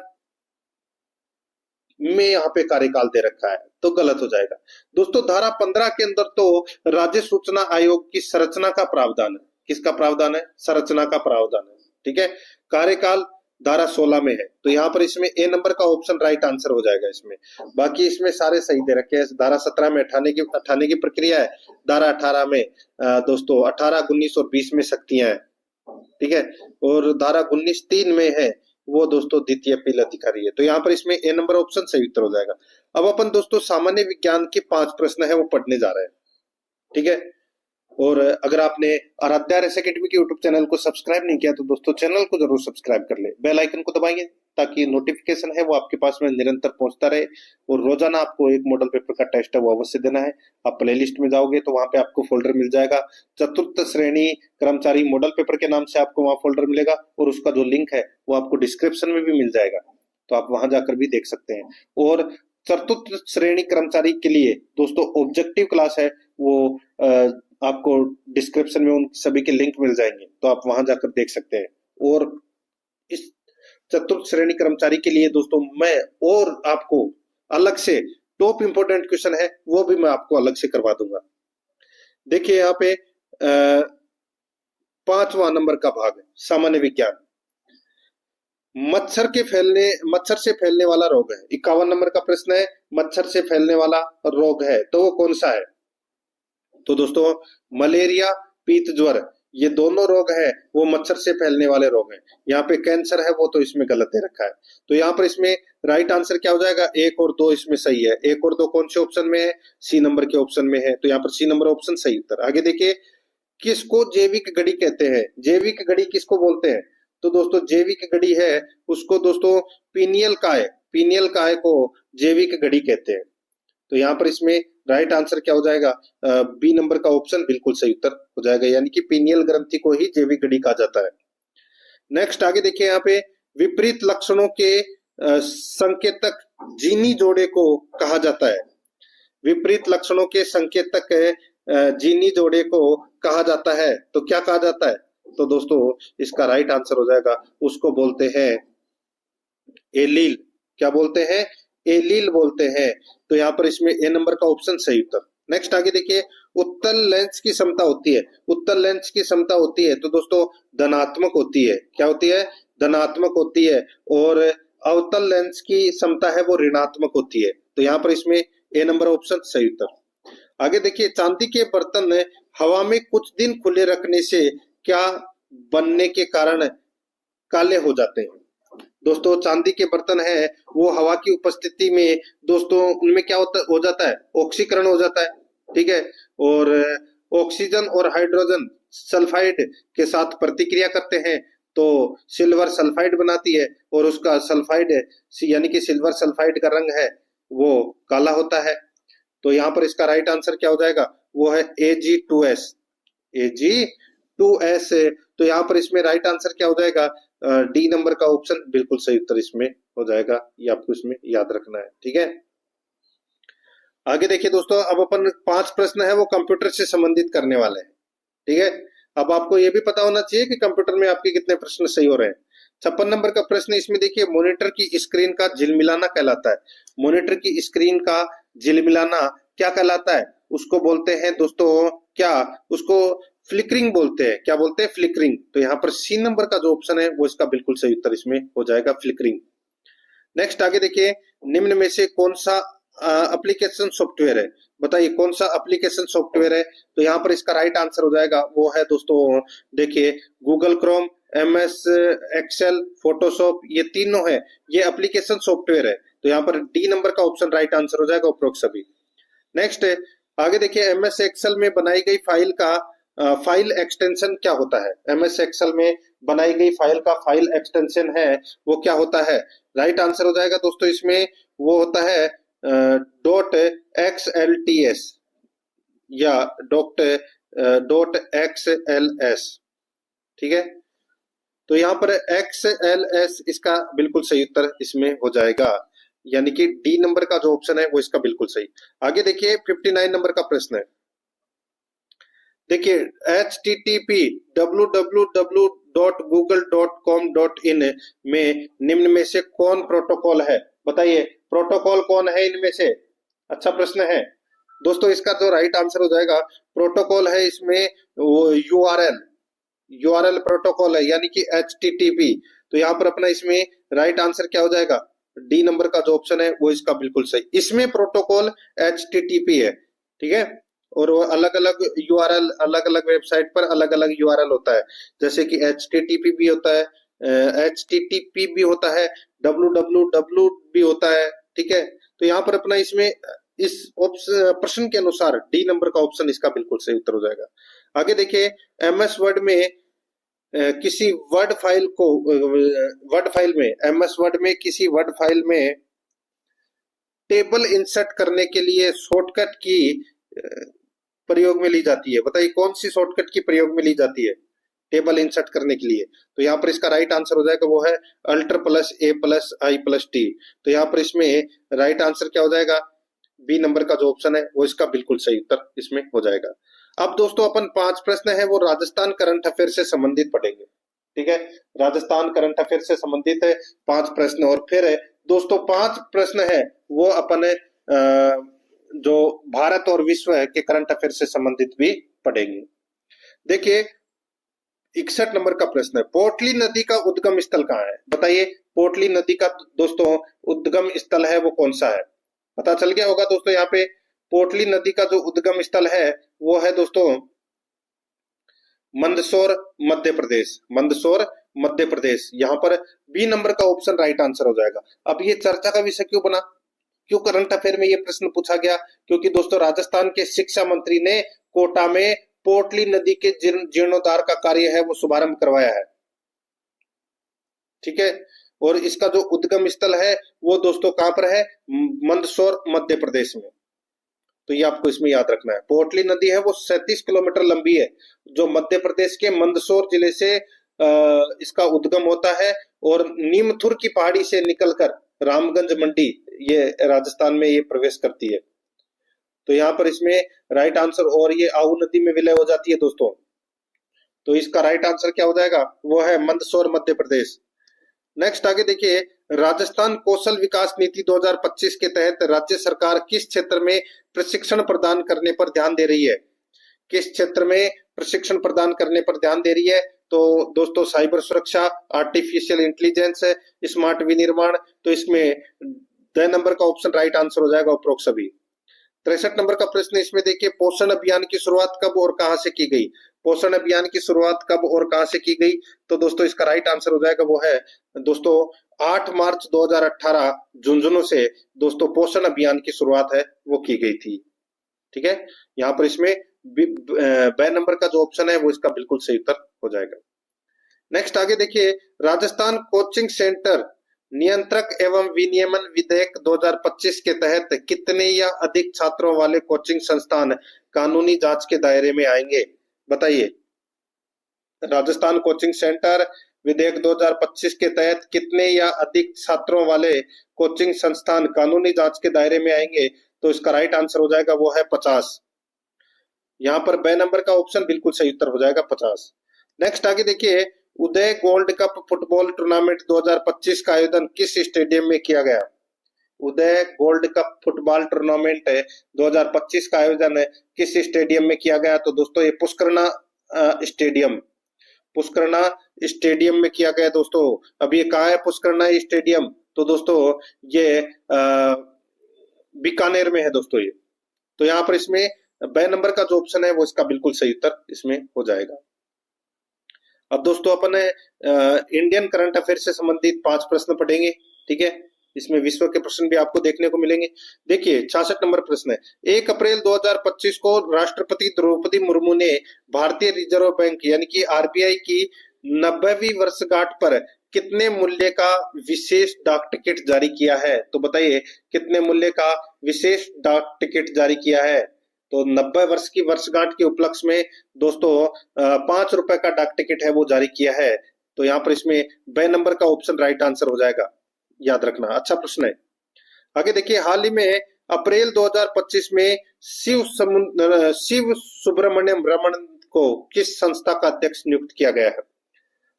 में यहाँ पे कार्यकाल दे रखा है, तो गलत हो जाएगा। दोस्तों धारा 15 के अंदर तो राज्य सूचना आयोग की संरचना का प्रावधान है। किसका प्रावधान है? संरचना का प्रावधान है। ठीक है, कार्यकाल धारा 16 में है, तो यहाँ पर इसमें ए नंबर का ऑप्शन राइट आंसर हो जाएगा इसमें। बाकी इसमें सारे सही दे रखे हैं। धारा 17 में हटाने की प्रक्रिया है, धारा 18 में दोस्तों 18, 19 और 20 में शक्तियां है। ठीक है, और धारा 19(3) में है वो दोस्तों द्वितीय अपील अधिकारी है। तो यहाँ पर इसमें ए नंबर ऑप्शन सही उत्तर हो जाएगा। अब अपन दोस्तों सामान्य विज्ञान के 5 प्रश्न है वो पढ़ने जा रहे हैं। ठीक है, और अगर आपने आराध्या आरएस एकेडमी के यूट्यूब चैनल को सब्सक्राइब नहीं किया तो दोस्तों चैनल को जरूर सब्सक्राइब कर ले, बेल आइकन को दबाइए ताकि नोटिफिकेशन है वो आपके पास में निरंतर पहुंचता रहे। और रोजाना आपको एक मॉडल पेपर का टेस्ट है वो अवश्य देना है। आप प्लेलिस्ट में जाओगे तो वहां पे आपको फोल्डर मिल जाएगा, चतुर्थ श्रेणी कर्मचारी मॉडल पेपर के नाम से आपको वहां फोल्डर मिलेगा, और उसका जो लिंक है वो आपको डिस्क्रिप्शन में भी मिल जाएगा, तो आप वहां जाकर भी देख सकते हैं। और चतुर्थ श्रेणी कर्मचारी के लिए दोस्तों ऑब्जेक्टिव क्लास है वो आपको डिस्क्रिप्शन में उन सभी के लिंक मिल जाएंगे, तो आप वहां जाकर देख सकते हैं। और इस चतुर्थ श्रेणी कर्मचारी के लिए दोस्तों मैं और आपको अलग से टॉप इंपोर्टेंट क्वेश्चन है वो भी मैं आपको अलग से करवा दूंगा। देखिए यहाँ पे 5वां नंबर का भाग है सामान्य विज्ञान, मच्छर से फैलने वाला रोग है। 51 नंबर का प्रश्न है, मच्छर से फैलने वाला रोग है तो वो कौन सा है? तो दोस्तों मलेरिया, पीत ज्वर, ये दोनों रोग है वो मच्छर से फैलने वाले रोग हैं। यहाँ पे कैंसर है वो तो इसमें गलत दे रखा है। तो यहाँ पर इसमें राइट आंसर क्या हो जाएगा? 1 और 2 इसमें सही है। 1 और 2 कौन से ऑप्शन में है? सी नंबर के ऑप्शन में है, तो यहाँ पर सी नंबर ऑप्शन सही उत्तर। आगे देखिए, किसको जैविक घड़ी कहते हैं? जैविक घड़ी किसको बोलते हैं? तो दोस्तों जैविक घड़ी है उसको दोस्तों पीनियल काय को जैविक घड़ी कहते हैं। तो यहाँ पर इसमें राइट आंसर क्या हो जाएगा? बी नंबर का ऑप्शन बिल्कुल सही उत्तर हो जाएगा, यानी कि पीनियल ग्रंथि को ही जैविक घड़ी कहा जाता है। नेक्स्ट आगे देखिए, यहाँ पे विपरीत लक्षणों के संकेतक जीनी जोड़े को कहा जाता है। विपरीत लक्षणों के संकेतक जीनी जोड़े को कहा जाता है, तो क्या कहा जाता है? तो दोस्तों इसका राइट आंसर हो जाएगा, उसको बोलते हैं एलील। क्या बोलते हैं? एलील बोलते हैं। तो यहाँ पर इसमें ए नंबर का ऑप्शन सही उत्तर। नेक्स्ट आगे देखिए, उत्तल लेंस की क्षमता होती है। उत्तल लेंस की क्षमता होती है तो दोस्तों धनात्मक होती है। क्या होती है? धनात्मक होती है। और अवतल लेंस की क्षमता है वो ऋणात्मक होती है। तो यहाँ पर इसमें ए नंबर ऑप्शन सही उत्तर। आगे देखिए, चांदी के बर्तन हवा में कुछ दिन खुले रखने से क्या बनने के कारण काले हो जाते हैं। दोस्तों, चांदी के बर्तन है वो हवा की उपस्थिति में दोस्तों उनमें क्या हो जाता है, ऑक्सीकरण हो जाता है, ठीक है। और ऑक्सीजन और हाइड्रोजन सल्फाइड के साथ प्रतिक्रिया करते हैं तो सिल्वर सल्फाइड बनाती है, और उसका सल्फाइड यानी कि सिल्वर सल्फाइड का रंग है वो काला होता है। तो यहाँ पर इसका राइट आंसर क्या हो जाएगा, वो है Ag2S। Ag2S। तो यहाँ पर इसमें राइट आंसर क्या हो जाएगा, डी नंबर का ऑप्शन बिल्कुल सही उत्तर इसमें हो जाएगा। ये आपको इसमें याद रखना है, ठीक है। आगे देखिए दोस्तों, अब अपन 5 प्रश्न है वो कंप्यूटर से संबंधित करने वाले हैं, ठीक है। अब आपको ये भी पता होना चाहिए कि कंप्यूटर में आपके कितने प्रश्न सही हो रहे हैं। 56 नंबर का प्रश्न इसमें देखिए, मॉनिटर की स्क्रीन का झिलमिलाना कहलाता है। मॉनिटर की स्क्रीन का झिलमिलाना क्या कहलाता है, उसको बोलते हैं दोस्तों, क्या उसको फ्लिकरिंग बोलते हैं। क्या बोलते हैं, फ्लिकरिंग। तो यहाँ पर सी नंबर का जो ऑप्शन है वो इसका बिल्कुल सही उत्तर इसमें हो जाएगा, फ्लिकरिंग। नेक्स्ट आगे देखिए, निम्न में से कौन सा एप्लीकेशन सॉफ्टवेयर है, बताइए कौन सा एप्लीकेशन सॉफ्टवेयर है। तो यहाँ पर इसका राइट आंसर हो जाएगा वो है दोस्तों, देखिए Google Chrome, MS Excel, Photoshop, ये तीनों है, ये एप्लीकेशन सॉफ्टवेयर है। तो यहाँ पर डी नंबर का ऑप्शन राइट आंसर हो जाएगा, उपरोक्त सभी। नेक्स्ट आगे देखिए, MS एक्सेल में बनाई गई फाइल का फाइल एक्सटेंशन क्या होता है। MS एक्सेल में बनाई गई फाइल का फाइल एक्सटेंशन है वो क्या होता है, राइट आंसर हो जाएगा दोस्तों इसमें, वो होता है .xlts या .xls, ठीक है। तो यहाँ पर XLS इसका बिल्कुल सही उत्तर इसमें हो जाएगा, यानी कि डी नंबर का जो ऑप्शन है वो इसका बिल्कुल सही। आगे देखिए, 59 नंबर का प्रश्न है, देखिए http www.google.com.in में निम्न में से कौन प्रोटोकॉल है, बताइए प्रोटोकॉल कौन है इनमें से। अच्छा प्रश्न है दोस्तों, इसका जो राइट आंसर हो जाएगा, प्रोटोकॉल है इसमें वो यूआरएल प्रोटोकॉल है, यानी कि http। तो यहाँ पर अपना इसमें राइट आंसर क्या हो जाएगा, डी नंबर का जो ऑप्शन है वो इसका बिल्कुल सही। इसमें प्रोटोकॉल http है, ठीक है। और वो अलग अलग यूआरएल, अलग अलग वेबसाइट पर अलग अलग यूआरएल होता है, जैसे कि http भी होता है, http भी होता है, www भी होता है, ठीक है। तो यहाँ पर अपना इसमें इस प्रश्न के अनुसार डी नंबर का ऑप्शन इसका बिल्कुल सही उत्तर हो जाएगा। आगे देखिए, MS वर्ड में किसी वर्ड फाइल को MS वर्ड में किसी वर्ड फाइल में टेबल इंसर्ट करने के लिए शॉर्टकट की प्रयोग में ली जाती है, बताइए कौन सी शॉर्टकट की प्रयोग में ली जाती है टेबल इंसर्ट करने के लिए। तो यहाँ पर इसका राइट आंसर हो जाएगा वो है Alt+A+I+T। तो यहाँ पर इसमें राइट आंसर क्या हो जाएगा, बी नंबर का जो ऑप्शन है वो इसका बिल्कुल सही उत्तर इसमें हो जाएगा। अब दोस्तों अपन 5 प्रश्न है वो राजस्थान करंट अफेयर से संबंधित पढ़ेंगे, ठीक है। राजस्थान करंट अफेयर से संबंधित है 5 प्रश्न, और फिर दोस्तों 5 प्रश्न है वो अपन जो भारत और विश्व के करंट अफेयर से संबंधित भी पढ़ेंगे। देखिए 61 नंबर का प्रश्न है, पोटली नदी का उद्गम स्थल कहाँ है, बताइए पोटली नदी का दोस्तों उद्गम स्थल है वो कौन सा है। पता चल गया होगा दोस्तों, यहाँ पे पोटली नदी का जो उद्गम स्थल है वो है दोस्तों मंदसौर मध्य प्रदेश, मंदसौर मध्य प्रदेश। यहाँ पर बी नंबर का ऑप्शन राइट आंसर हो जाएगा। अब ये चर्चा का विषय क्यों बना, क्यों करंट अफेयर में ये प्रश्न पूछा गया, क्योंकि दोस्तों राजस्थान के शिक्षा मंत्री ने कोटा में पोटली नदी के जीर्णोद्धार का कार्य है वो शुभारंभ करवाया है, ठीक है। और इसका जो उद्गम स्थल है वो दोस्तों कहां पर है, मंदसौर मध्य प्रदेश में। तो ये आपको इसमें याद रखना है। पोटली नदी है वो 37 किलोमीटर लंबी है, जो मध्य प्रदेश के मंदसौर जिले से इसका उद्गम होता है, और नीमथुर की पहाड़ी से निकलकर रामगंज मंडी ये राजस्थान में ये प्रवेश करती है। तो यहाँ पर इसमें राइट आंसर, और ये आहू नदी में विलय हो जाती है दोस्तों। तो इसका राइट आंसर क्या हो जाएगा, वो है मंदसौर मध्य प्रदेश। नेक्स्ट आगे देखिए, राजस्थान कौशल विकास नीति 2025 के तहत राज्य सरकार किस क्षेत्र में प्रशिक्षण प्रदान करने पर ध्यान दे रही है, किस क्षेत्र में प्रशिक्षण प्रदान करने पर ध्यान दे रही है। तो दोस्तों साइबर सुरक्षा, आर्टिफिशियल इंटेलिजेंस, स्मार्ट विनिर्माण, तो इसमें द नंबर का ऑप्शन राइट आंसर हो जाएगा उपरोक्त सभी। 63 नंबर का प्रश्न इसमें देखिए, पोषण अभियान की शुरुआत कब और कहां से की गई? पोषण अभियान की शुरुआत कब और कहां से की गई? तो दोस्तों इसका राइट आंसर हो जाएगा, वो है दोस्तों 8 मार्च 2018 झुंझुनू से दोस्तों पोषण अभियान की शुरुआत है वो की गई थी। ठीक है, यहाँ पर इसमें ब नंबर का जो ऑप्शन है वो इसका बिल्कुल सही उत्तर हो जाएगा। नेक्स्ट आगे देखिए, राजस्थान कोचिंग सेंटर नियंत्रक एवं विनियमन विधेयक 2025 के तहत कितने या अधिक छात्रों वाले कोचिंग संस्थान कानूनी जांच के दायरे में आएंगे? बताइए। राजस्थान कोचिंग सेंटर विधेयक 2025 के तहत कितने या अधिक छात्रों वाले कोचिंग संस्थान कानूनी जांच के दायरे में आएंगे? तो इसका राइट आंसर हो जाएगा, वो है 50। यहाँ पर ब नंबर का ऑप्शन बिल्कुल सही उत्तर हो जाएगा, 50। नेक्स्ट आगे देखिए, उदय गोल्ड कप फुटबॉल टूर्नामेंट 2025 का आयोजन किस स्टेडियम में किया गया? उदय गोल्ड कप फुटबॉल टूर्नामेंट 2025 का आयोजन किस स्टेडियम में किया गया? तो दोस्तों ये पुष्करना स्टेडियम में किया गया दोस्तों। अब ये कहाँ है पुष्करना स्टेडियम? तो दोस्तों ये बीकानेर में है दोस्तों ये। तो यहाँ पर इसमें ब नंबर का जो ऑप्शन है वो इसका बिल्कुल सही उत्तर इसमें हो जाएगा। अब दोस्तों अपन इंडियन करंट अफेयर से संबंधित 5 प्रश्न पढ़ेंगे। ठीक है, इसमें विश्व के प्रश्न भी आपको देखने को मिलेंगे। देखिए 66 नंबर प्रश्न है, 1 अप्रैल 2025 को राष्ट्रपति द्रौपदी मुर्मू ने भारतीय रिजर्व बैंक यानी कि आरबीआई की 90वीं वर्षगांठ पर कितने मूल्य का विशेष डाक टिकट जारी किया है? तो बताइए कितने मूल्य का विशेष डाक टिकट जारी किया है? तो 90 वर्ष की वर्षगांठ के उपलक्ष्य में दोस्तों 5 रुपए का डाक टिकट है वो जारी किया है। तो यहाँ पर इसमें ब नंबर का ऑप्शन राइट आंसर हो जाएगा, याद रखना। अच्छा प्रश्न है। आगे देखिए, हाल ही में अप्रैल 2025 में शिव सुब्रमण्यम रमन को किस संस्था का अध्यक्ष नियुक्त किया गया है?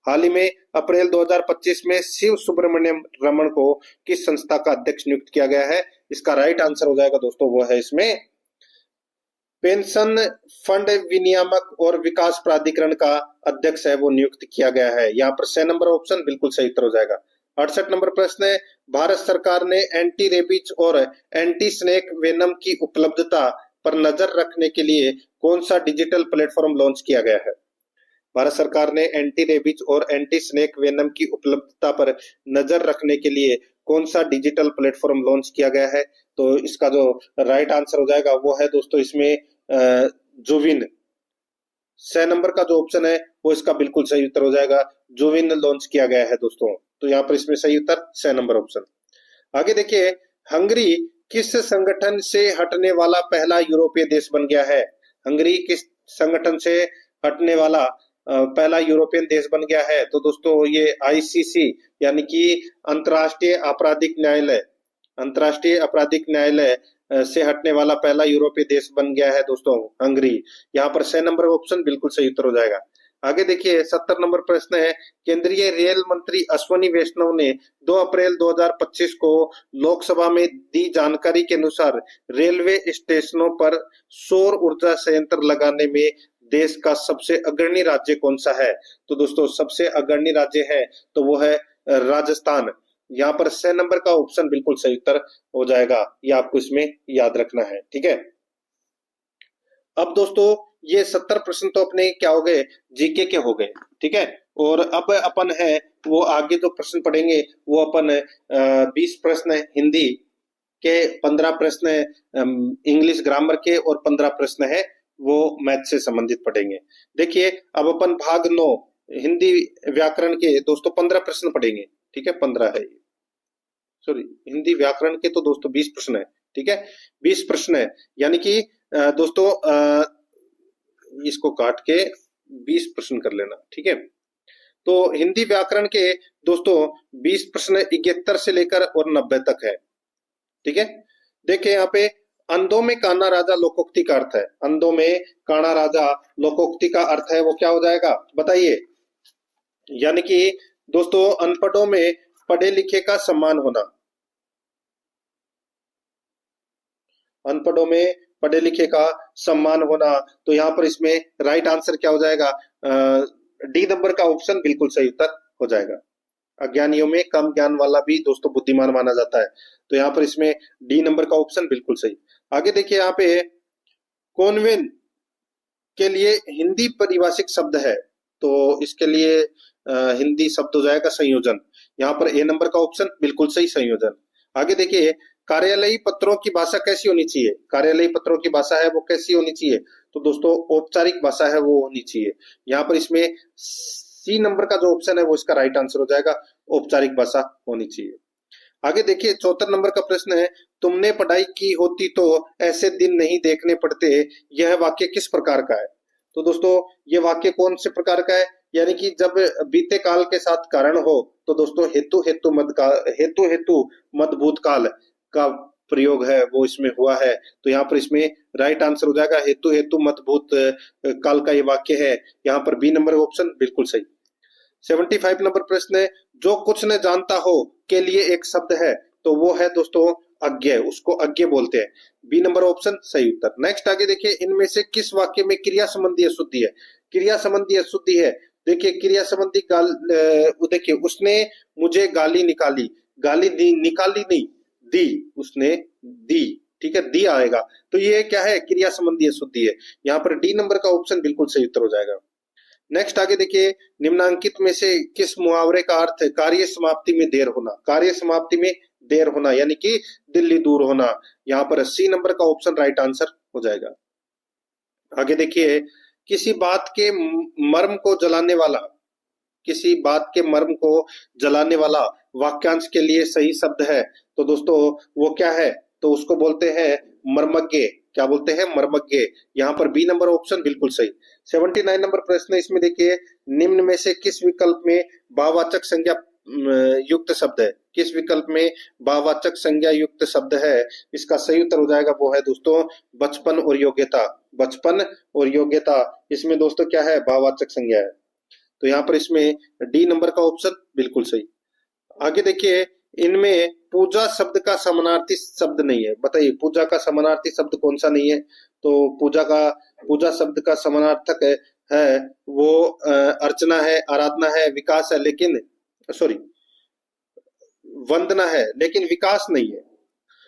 हाल ही में अप्रैल 2025 में शिव सुब्रमण्यम रमन को किस संस्था का अध्यक्ष नियुक्त किया गया है? इसका राइट आंसर हो जाएगा दोस्तों, वो है इसमें पेंशन फंड विनियामक और विकास प्राधिकरण का अध्यक्ष है वो नियुक्त किया गया है। यहाँ पर 6 नंबर ऑप्शन बिल्कुल सही उत्तर हो जाएगा। 68 नंबर प्रश्न है, भारत सरकार ने एंटी रेबीज और एंटी स्नेक वेनम की उपलब्धता पर नजर रखने के लिए कौन सा डिजिटल प्लेटफॉर्म लॉन्च किया गया है? भारत सरकार ने एंटी रेबीज और एंटी स्नेक वेनम की उपलब्धता पर नजर रखने के लिए कौन सा डिजिटल प्लेटफॉर्म लॉन्च किया गया है? तो इसका जो राइट आंसर हो जाएगा वो है दोस्तों इसमें जुविन। 6 नंबर का जो ऑप्शन है वो इसका बिल्कुल सही उत्तर हो जाएगा, जुविन लॉन्च किया गया है दोस्तों। तो यहाँ पर इसमें सही उत्तर 6 नंबर ऑप्शन। आगे देखिए, हंगरी किस संगठन से हटने वाला पहला यूरोपीय देश बन गया है? हंगरी किस संगठन से हटने वाला पहला यूरोपियन देश बन गया है? तो दोस्तों ये आईसीसी यानी कि अंतर्राष्ट्रीय आपराधिक न्यायालय से हटने वाला पहला यूरोपीय देश बन गया है दोस्तों हंगरी। यहाँ पर 6 नंबर ऑप्शन बिल्कुल सही उत्तर हो जाएगा। आगे देखिए 70 नंबर प्रश्न है, केंद्रीय रेल मंत्री अश्वनी वैष्णव ने 2 अप्रैल 2025 को लोकसभा में दी जानकारी के अनुसार रेलवे स्टेशनों पर सौर ऊर्जा संयंत्र लगाने में देश का सबसे अग्रणी राज्य कौन सा है? तो दोस्तों सबसे अग्रणी राज्य है तो वो है राजस्थान। यहाँ पर 6 नंबर का ऑप्शन बिल्कुल सही उत्तर हो जाएगा, ये आपको इसमें याद रखना है। ठीक है, अब दोस्तों ये 70 प्रश्न तो अपने क्या हो गए, जीके के हो गए। ठीक है, और अब अपन है वो आगे जो प्रश्न पढ़ेंगे वो अपन 20 प्रश्न हिंदी के, 15 प्रश्न इंग्लिश ग्रामर के और 15 प्रश्न है वो मैथ से संबंधित पढ़ेंगे। देखिए अब अपन भाग 9 हिंदी व्याकरण के दोस्तों 15 प्रश्न पढ़ेंगे। ठीक है, 15 है ये, सॉरी हिंदी व्याकरण के तो दोस्तों 20 प्रश्न है। ठीक है, 20 प्रश्न है, यानी कि दोस्तों इसको काट के 20 प्रश्न कर लेना। ठीक है, तो हिंदी व्याकरण के दोस्तों 20 प्रश्न 71 से लेकर और 90 तक है। ठीक है, देखिए यहाँ पे अंधों में काना राजा लोकोक्ति का अर्थ है, अंधों में काना राजा लोकोक्ति का अर्थ है वो क्या हो जाएगा बताइए? यानी कि दोस्तों अनपढ़ों में पढ़े लिखे का सम्मान होना, अनपढ़ों में पढ़े लिखे का सम्मान होना। तो यहाँ पर इसमें राइट आंसर क्या हो जाएगा? डी नंबर का ऑप्शन बिल्कुल सही उत्तर हो जाएगा। अज्ञानियों में कम ज्ञान वाला भी दोस्तों बुद्धिमान माना जाता है, तो यहाँ पर इसमें डी नंबर का ऑप्शन बिल्कुल सही। आगे देखिए यहाँ पे कॉन्वेंट के लिए हिंदी परिभाषिक शब्द है, तो इसके लिए हिंदी शब्द हो जाएगा संयोजन। यहाँ पर ए नंबर का ऑप्शन बिल्कुल सही, संयोजन। आगे देखिए कार्यालयी पत्रों की भाषा कैसी होनी चाहिए, कार्यालयी पत्रों की भाषा है वो कैसी होनी चाहिए, तो दोस्तों औपचारिक भाषा है वो होनी चाहिए। यहाँ पर इसमें सी नंबर का जो ऑप्शन है वो इसका राइट आंसर हो जाएगा, औपचारिक भाषा होनी चाहिए। आगे देखिए 74 नंबर का प्रश्न है, तुमने पढ़ाई की होती तो ऐसे दिन नहीं देखने पड़ते, यह वाक्य किस प्रकार का है। तो दोस्तों ये वाक्य कौन से प्रकार का है, यानी कि जब बीते काल के साथ कारण हो तो दोस्तों हेतु हेतु मद भूतकाल का प्रयोग है वो इसमें हुआ है, तो यहाँ पर इसमें राइट आंसर हो जाएगा हेतु हेतु मद भूत काल का ये वाक्य है। यहाँ पर बी नंबर ऑप्शन बिल्कुल सही। 75 नंबर प्रश्न है, जो कुछ न जानता हो के लिए एक शब्द है, तो वो है दोस्तों अज्ञेय, उसको अज्ञेय बोलते हैं। बी नंबर ऑप्शन सही उत्तर। नेक्स्ट आगे देखिए इनमें से किस वाक्य में क्रिया संबंधी अशुद्धि है, क्रिया संबंधी अशुद्धि है। देखिए क्रिया संबंधी देखिए उसने मुझे गाली निकाली, गाली दी, निकाली नहीं दी, उसने दी, ठीक है, दी आएगा, तो ये क्या है, क्रिया संबंधी अशुद्धि है। यहाँ पर डी नंबर का ऑप्शन बिल्कुल सही उत्तर हो जाएगा। नेक्स्ट आगे देखिए निम्नांकित में से किस मुहावरे का अर्थ है कार्य समाप्ति में देर होना, कार्य समाप्ति में देर होना यानी कि दिल्ली दूर होना। यहाँ पर सी नंबर का ऑप्शन राइट आंसर हो जाएगा। आगे देखिए किसी बात के मर्म को जलाने वाला, किसी बात के मर्म को जलाने वाला वाक्यांश के लिए सही शब्द है, तो दोस्तों वो क्या है, तो उसको बोलते हैं मर्मज्ञ। क्या बोलते हैं, मर्मज्ञ। यहाँ पर बी नंबर ऑप्शन बिल्कुल सही। 79 नंबर प्रश्न है, इसमें देखिए निम्न में से किस विकल्प में भाववाचक संज्ञा युक्त शब्द है, किस विकल्प में भाववाचक संज्ञा युक्त शब्द है, इसका सही उत्तर हो जाएगा वो है दोस्तों बचपन और योग्यता, बचपन और योग्यता, इसमें दोस्तों क्या है, भाववाचक संज्ञा है, तो यहाँ पर इसमें डी नंबर का ऑप्शन बिल्कुल सही। आगे देखिए इनमें पूजा शब्द का समानार्थी शब्द नहीं है, बताइए पूजा का समानार्थी शब्द कौन सा नहीं है, तो पूजा शब्द का समानार्थक है वो अर्चना है, आराधना है, विकास है, लेकिन सॉरी वंदना है, लेकिन विकास नहीं है,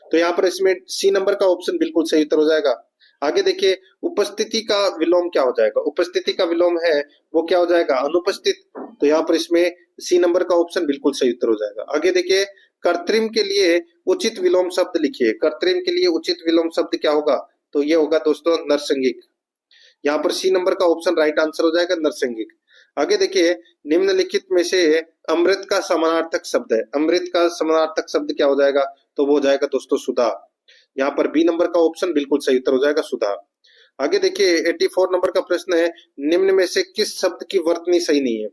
तो यहाँ पर इसमें सी नंबर का ऑप्शन बिल्कुल सही उत्तर हो जाएगा। आगे देखिए उपस्थिति का विलोम क्या हो जाएगा, उपस्थिति का विलोम है वो क्या हो जाएगा, अनुपस्थित, तो यहाँ पर इसमें सी नंबर का ऑप्शन बिल्कुल सही उत्तर हो जाएगा। आगे देखिए कृत्रिम के लिए उचित विलोम शब्द लिखिए, कृत्रिम के लिए उचित विलोम शब्द क्या होगा, तो ये होगा दोस्तों नरसंगिक, यहाँ पर सी नंबर का ऑप्शन राइट आंसर हो जाएगा नरसंगिक। आगे देखिए निम्नलिखित में से अमृत का समानार्थक शब्द है, अमृत का समानार्थक शब्द क्या हो जाएगा, तो वो हो जाएगा दोस्तों सुधा, यहाँ पर बी नंबर का ऑप्शन बिल्कुल सही उत्तर हो जाएगा सुधा। आगे देखिए 84 नंबर का प्रश्न है, निम्न में से किस शब्द की वर्तनी सही नहीं है,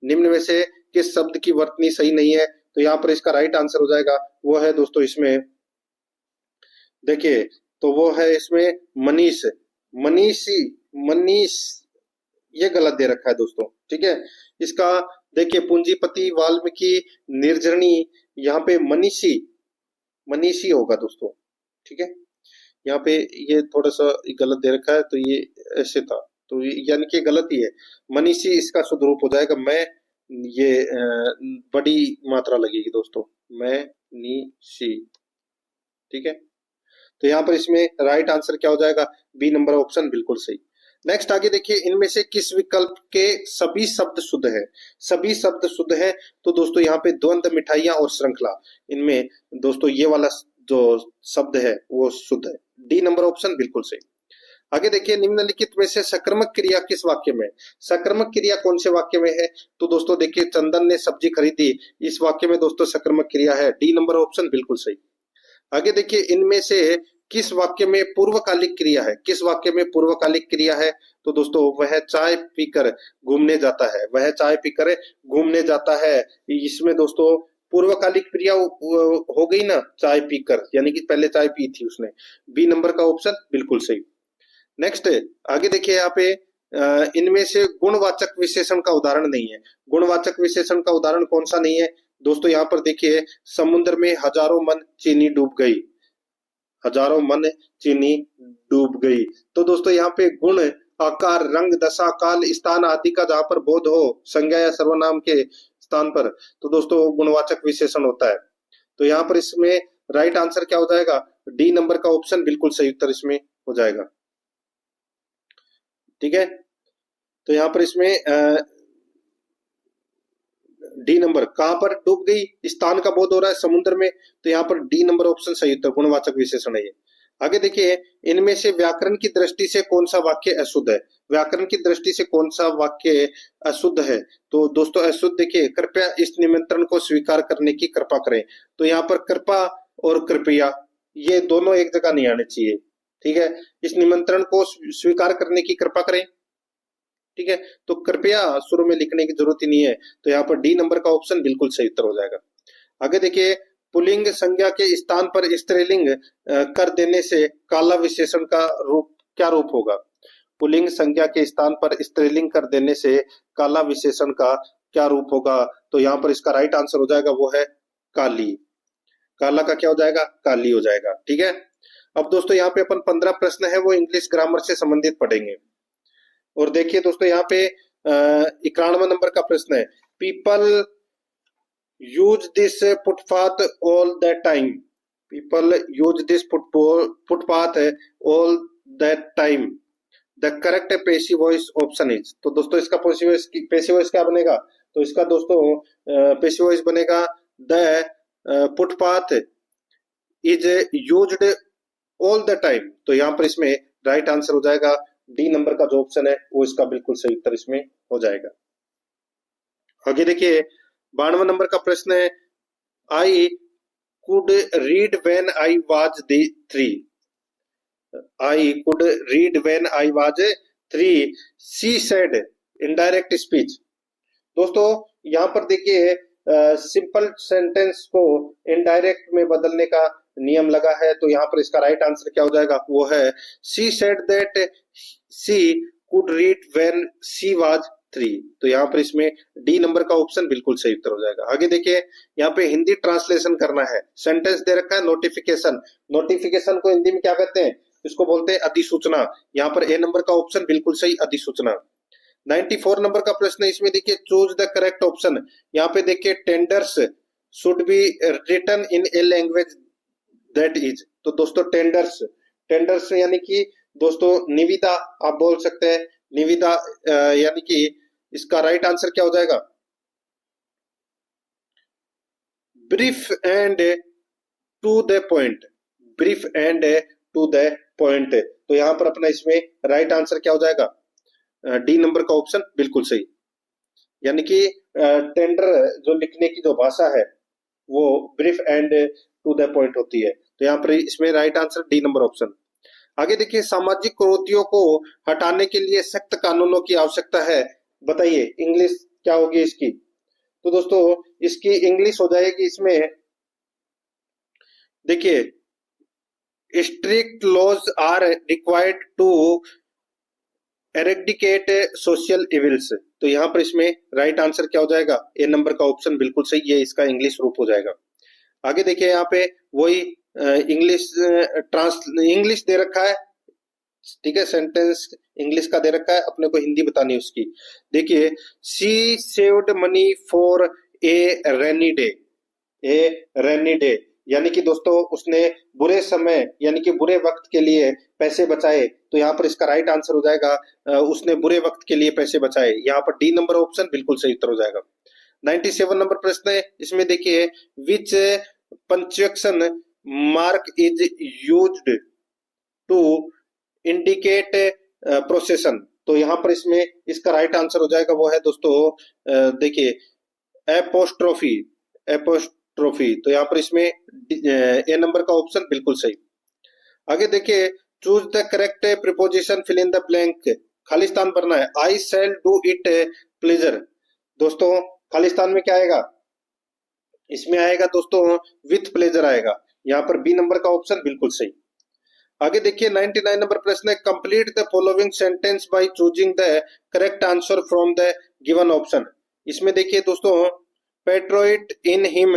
निम्न में से किस शब्द की वर्तनी सही नहीं है, तो यहाँ पर इसका राइट आंसर हो जाएगा वो है दोस्तों इसमें देखिए, तो वो है इसमें मनीष, मनीषी, मनीष, ये गलत दे रखा है दोस्तों, ठीक है। इसका देखिए पूंजीपति, वाल्मीकि, निर्जनी, यहाँ पे मनीषी, मनीषी होगा दोस्तों, ठीक है। यहाँ पे ये थोड़ा सा गलत दे रखा है, तो ये ऐसे था, तो यानी कि गलत ही है, मनीषी इसका शुद्ध रूप हो जाएगा मैं, ये बड़ी मात्रा लगेगी दोस्तों, मैं नी सी, ठीक है। तो यहाँ पर इसमें राइट आंसर क्या हो जाएगा, बी नंबर ऑप्शन बिल्कुल सही। नेक्स्ट आगे देखिए इनमें से किस विकल्प के सभी शब्द शुद्ध है, सभी शब्द शुद्ध है, तो दोस्तों यहाँ पे द्वंद्व, मिठाइयां और श्रृंखला, इनमें दोस्तों ये वाला जो शब्द है वो शुद्ध है, डी नंबर ऑप्शन बिल्कुल सही। आगे देखिए निम्नलिखित में से सकर्मक क्रिया किस वाक्य में, सकर्मक क्रिया कौन से वाक्य में है, तो दोस्तों देखिए चंदन ने सब्जी खरीदी, इस वाक्य में दोस्तों सकर्मक क्रिया है, डी नंबर ऑप्शन बिल्कुल सही। आगे देखिए इनमें से किस वाक्य में पूर्वकालिक क्रिया है, किस वाक्य में पूर्वकालिक क्रिया है, तो दोस्तों वह चाय पीकर घूमने जाता है, वह चाय पीकर घूमने जाता है, इसमें दोस्तों पूर्वकालिक क्रिया हो गई ना, चाय पीकर, यानी कि पहले चाय पी थी उसने, बी नंबर का ऑप्शन बिल्कुल सही। नेक्स्ट आगे देखिए यहाँ पे इनमें से गुणवाचक विशेषण का उदाहरण नहीं है, गुणवाचक विशेषण का उदाहरण कौन सा नहीं है, दोस्तों यहाँ पर देखिए समुद्र में हजारों मन चीनी डूब गई, हजारों मन चीनी डूब गई, तो दोस्तों यहाँ पे गुण आकार, रंग, दशा, काल, स्थान आदि का जहां पर बोध हो संज्ञा या सर्वनाम के स्थान पर, तो दोस्तों गुणवाचक विशेषण होता है। तो यहाँ पर इसमें राइट आंसर क्या हो जाएगा? डी नंबर का ऑप्शन बिल्कुल सही उत्तर इसमें हो जाएगा। ठीक है, तो यहाँ पर इसमें डी नंबर कहां पर डूब गई, स्थान का बोध हो रहा है समुद्र में, तो यहाँ पर डी नंबर ऑप्शन सही उत्तर, गुणवाचक विशेषण है ये। आगे देखिए, इनमें से व्याकरण की दृष्टि से कौन सा वाक्य अशुद्ध है? व्याकरण की दृष्टि से कौन सा वाक्य अशुद्ध है? तो दोस्तों अशुद्ध देखिए, कृपया इस निमंत्रण को स्वीकार करने की कृपा करें। तो यहाँ पर कृपा और कृपया ये दोनों एक जगह नहीं आने चाहिए। ठीक है, इस निमंत्रण को स्वीकार करने की कृपा करें। ठीक है, तो कृपया शुरू में लिखने की जरूरत ही नहीं है, तो यहाँ पर डी नंबर का ऑप्शन बिल्कुल सही उत्तर हो जाएगा। आगे देखिए, पुल्लिंग संज्ञा के स्थान पर स्त्रीलिंग कर देने से काला विशेषण का रूप क्या रूप होगा? पुल्लिंग संज्ञा के स्थान पर स्त्रीलिंग कर देने से काला विशेषण का क्या रूप होगा? तो यहाँ पर इसका राइट आंसर हो जाएगा वो है काली। काला का क्या हो जाएगा? काली हो जाएगा। ठीक है, अब दोस्तों यहाँ पे अपन 15 प्रश्न है वो इंग्लिश ग्रामर से संबंधित पढ़ेंगे। और देखिए दोस्तों यहाँ पे 91 नंबर का प्रश्न है, people use this footpath all the time. People use this footpath all the time. The correct passive voice option is. तो दोस्तों इसका पैसिव वॉइस क्या बनेगा? तो इसका दोस्तों पैसिव वॉइस बनेगा the footpath is used all the time. तो यहाँ पर इसमें राइट आंसर हो जाएगा डी नंबर का जो ऑप्शन है वो इसका बिल्कुल सही उत्तर इसमें हो जाएगा। आगे देखिए 92 नंबर का प्रश्न है, I could read when I was 3। I could read when I was 3 she said, indirect speech. दोस्तों यहाँ पर देखिए सिंपल सेंटेंस को इनडायरेक्ट में बदलने का नियम लगा है, तो यहाँ पर इसका राइट आंसर क्या हो जाएगा? वो है she said that she could read when she was 3। तो यहाँ पर इसमें डी नंबर का ऑप्शन बिल्कुल सही उत्तर हो जाएगा। आगे देखिए, यहाँ पे हिंदी ट्रांसलेशन करना है, सेंटेंस दे रखा है नोटिफिकेशन। नोटिफिकेशन को हिंदी में क्या कहते हैं? इसको बोलते हैं अधिसूचना। यहाँ पर ए नंबर का ऑप्शन बिल्कुल सही, अधिसूचना। 94 नंबर का प्रश्न है, इसमें देखिए चूज द करेक्ट ऑप्शन। यहाँ पे देखिए tenders should be written in a language that is. तो दोस्तों टेंडर्स यानी कि दोस्तों निविदा आप बोल सकते हैं, निविदा यानी कि इसका राइट आंसर क्या हो जाएगा? Brief and to the point. Brief and to the point. तो यहाँ पर अपना इसमें राइट आंसर क्या हो जाएगा? डी नंबर का ऑप्शन बिल्कुल सही, यानी कि टेंडर जो लिखने की जो भाषा है वो brief and to the point होती है। तो यहाँ पर इसमें right answer D number option. आगे देखिए, सामाजिक कुरीतियों को हटाने के लिए सख्त कानूनों की आवश्यकता है, बताइए इंग्लिश क्या होगी इसकी? तो दोस्तों इसकी इंग्लिश हो जाएगी इसमें देखिए, strict laws are required to eradicate social evils. तो यहाँ पर इसमें राइट आंसर क्या हो जाएगा? ए नंबर का ऑप्शन बिल्कुल सही, ये इसका इंग्लिश रूप हो जाएगा। आगे देखिए, यहाँ पे वही इंग्लिश दे रखा है। ठीक है, सेंटेंस इंग्लिश का दे रखा है, अपने को हिंदी बतानी है उसकी। देखिए, she saved money for a rainy day. A rainy day यानी कि दोस्तों उसने बुरे समय यानी कि बुरे वक्त के लिए पैसे बचाए। तो यहाँ पर इसका राइट आंसर हो जाएगा उसने बुरे वक्त के लिए पैसे बचाए। यहाँ पर डी नंबर ऑप्शन बिल्कुल सही उत्तर हो जाएगा। 97 नंबर प्रश्न है, इसमें देखिए which punctuation mark is used to indicate possession. तो यहाँ पर इसमें इसका राइट आंसर हो जाएगा वो है दोस्तों देखिए एपोस्ट्रोफी। एपोस्ट्रोफी, तो यहाँ पर इसमें ए नंबर का ऑप्शन बिल्कुल सही। आगे देखिए, choose the correct preposition, fill in the blank. खालिस्तान भरना है। I shall do it pleasure. दोस्तों खालिस्तान में क्या आएगा? इसमें आएगा दोस्तों विथ प्लेजर आएगा। यहाँ पर बी नंबर का ऑप्शन बिल्कुल सही। आगे देखिए 99 नंबर प्रश्न है, complete the following sentence by choosing the correct answer from the given option. इसमें देखिए दोस्तों poetry in him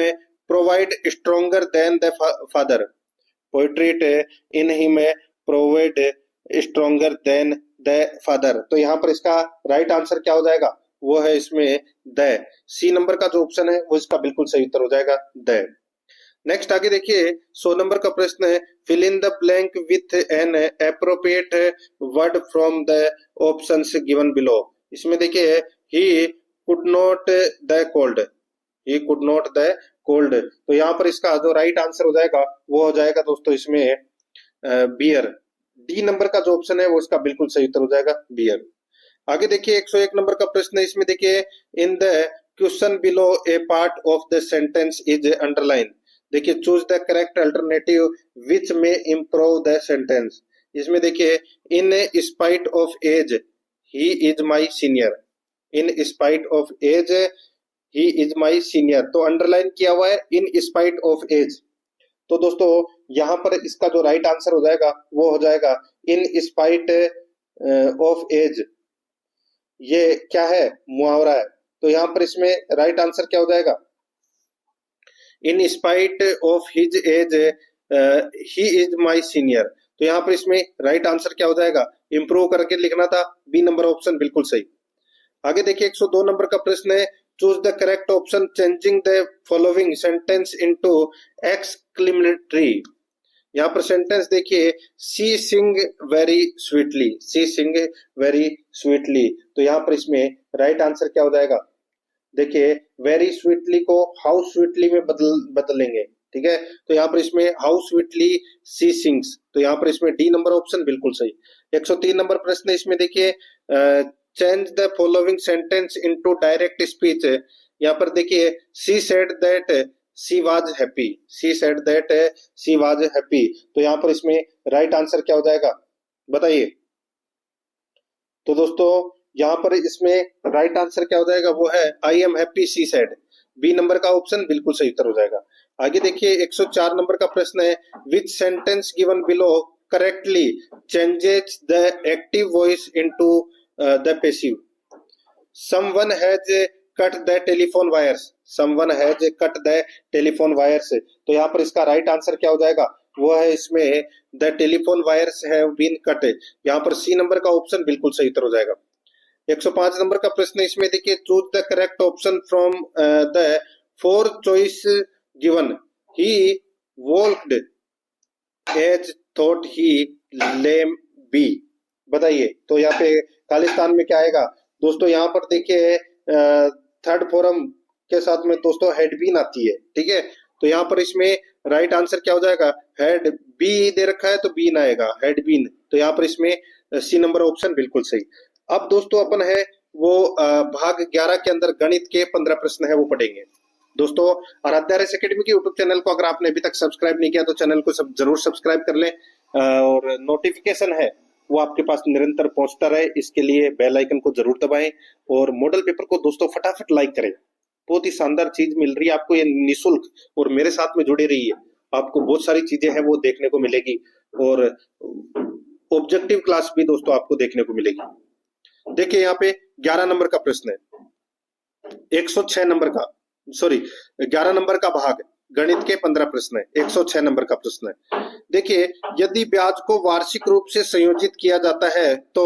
provide stronger than the father. Poetry in him provide stronger than the father. तो यहाँ पर इसका राइट आंसर क्या हो जाएगा, वो है इसमें द। सी नंबर का जो ऑप्शन है वो इसका बिल्कुल सही उत्तर हो जाएगा द। नेक्स्ट आगे देखिए 100 नंबर का प्रश्न है, fill in the blank with an appropriate word from the options given below. इसमें देखिए he could not the cold, he could not the cold. तो यहाँ पर इसका जो राइट आंसर हो जाएगा वो हो जाएगा दोस्तों इसमें बियर। डी नंबर का जो ऑप्शन है वो इसका बिल्कुल सही उत्तर हो जाएगा बियर। आगे देखिए 101 नंबर का प्रश्न है, इसमें देखिए in the question below a part of the sentence is underline. देखिए choose the correct alternative which may improve the sentence. इसमें देखिए in spite of age he is my senior, in spite of age he is my senior. तो underline किया हुआ है इन spite of as. तो दोस्तों यहाँ पर इसका जो राइट आंसर हो जाएगा वो हो जाएगा इन स्पाइट ऑफ एज। ये क्या है, मुहावरा है। तो यहाँ पर इसमें राइट आंसर क्या हो जाएगा, in spite of his age he is my senior. तो यहाँ पर इसमें राइट आंसर क्या हो जाएगा, इंप्रूव करके लिखना था, बी नंबर ऑप्शन बिल्कुल सही। आगे देखिए 102 नंबर का प्रश्न है, choose the correct option changing the following sentence into exclamatory. यहाँ पर सेंटेंस देखिए सी सिंग वेरी स्वीटली, सी सिंग वेरी स्वीटली। तो यहाँ पर इसमें राइट आंसर क्या हो जाएगा, देखिए वेरी स्वीटली को हाउ स्वीटली में बदलेंगे, ठीक है। तो यहाँ पर इसमें हाउ स्वीटली सी सिंग्स। तो यहाँ पर इसमें डी नंबर ऑप्शन बिल्कुल सही। 103 नंबर प्रश्न, इसमें देखिए change the following sentence into direct speech. यहाँ पर देखिए she said that she was happy, she said that she was happy. तो यहाँ पर इसमें राइट आंसर क्या हो जाएगा, बताइए। तो दोस्तों यहाँ पर इसमें राइट आंसर क्या हो जाएगा, वो है I am happy she said. B number का ऑप्शन बिल्कुल सही उत्तर हो जाएगा। आगे देखिए 104 नंबर का प्रश्न है, विच sentence given below correctly changes the active voice into the passive. Someone has cut the telephone wires, someone has cut the telephone wires. तो यहाँ पर इसका राइट आंसर क्या हो जाएगा, वो है इसमें the telephone wires have been cut. यहाँ पर सी नंबर का ऑप्शन बिल्कुल सही उत्तर हो जाएगा। 105 नंबर का प्रश्न, इसमें देखिए choose the correct option from the four choice given. He walked as though he lame be. बताइए। तो यहाँ पे खालिस्तान में क्या आएगा दोस्तों, यहाँ पर देखिए थर्ड फॉर्म के साथ में दोस्तों हेड बीन आती है, ठीक है। तो यहाँ पर इसमें राइट आंसर क्या हो जाएगा, हेड बी दे रखा है तो बीन आएगा, हेड बीन। तो यहाँ पर इसमें सी नंबर ऑप्शन बिल्कुल सही। अब दोस्तों अपन है वो भाग 11 के अंदर गणित के 15 प्रश्न है वो पढ़ेंगे। दोस्तों आराध्या रेस एकेडमी के यूट्यूब चैनल को अगर आपने अभी तक सब्सक्राइब नहीं किया तो चैनल को जरूर सब्सक्राइब कर लें, और नोटिफिकेशन है वो आपके पास निरंतर पहुंचता रहे, इसके लिए बेल आइकन को जरूर दबाएं। और मॉडल पेपर को दोस्तों फटाफट लाइक करें, बहुत ही शानदार चीज मिल रही है आपको ये निःशुल्क, और मेरे साथ में जुड़ी रही है, आपको बहुत सारी चीजें हैं वो देखने को मिलेगी, और ऑब्जेक्टिव क्लास भी दोस्तों आपको देखने को मिलेगी। देखिए यहाँ पे 11 नंबर का प्रश्न है, 106 नंबर का, सॉरी 11 नंबर का भाग गणित के 15 प्रश्न है, 106 नंबर का प्रश्न है। देखिए यदि ब्याज को वार्षिक रूप से संयोजित किया जाता है तो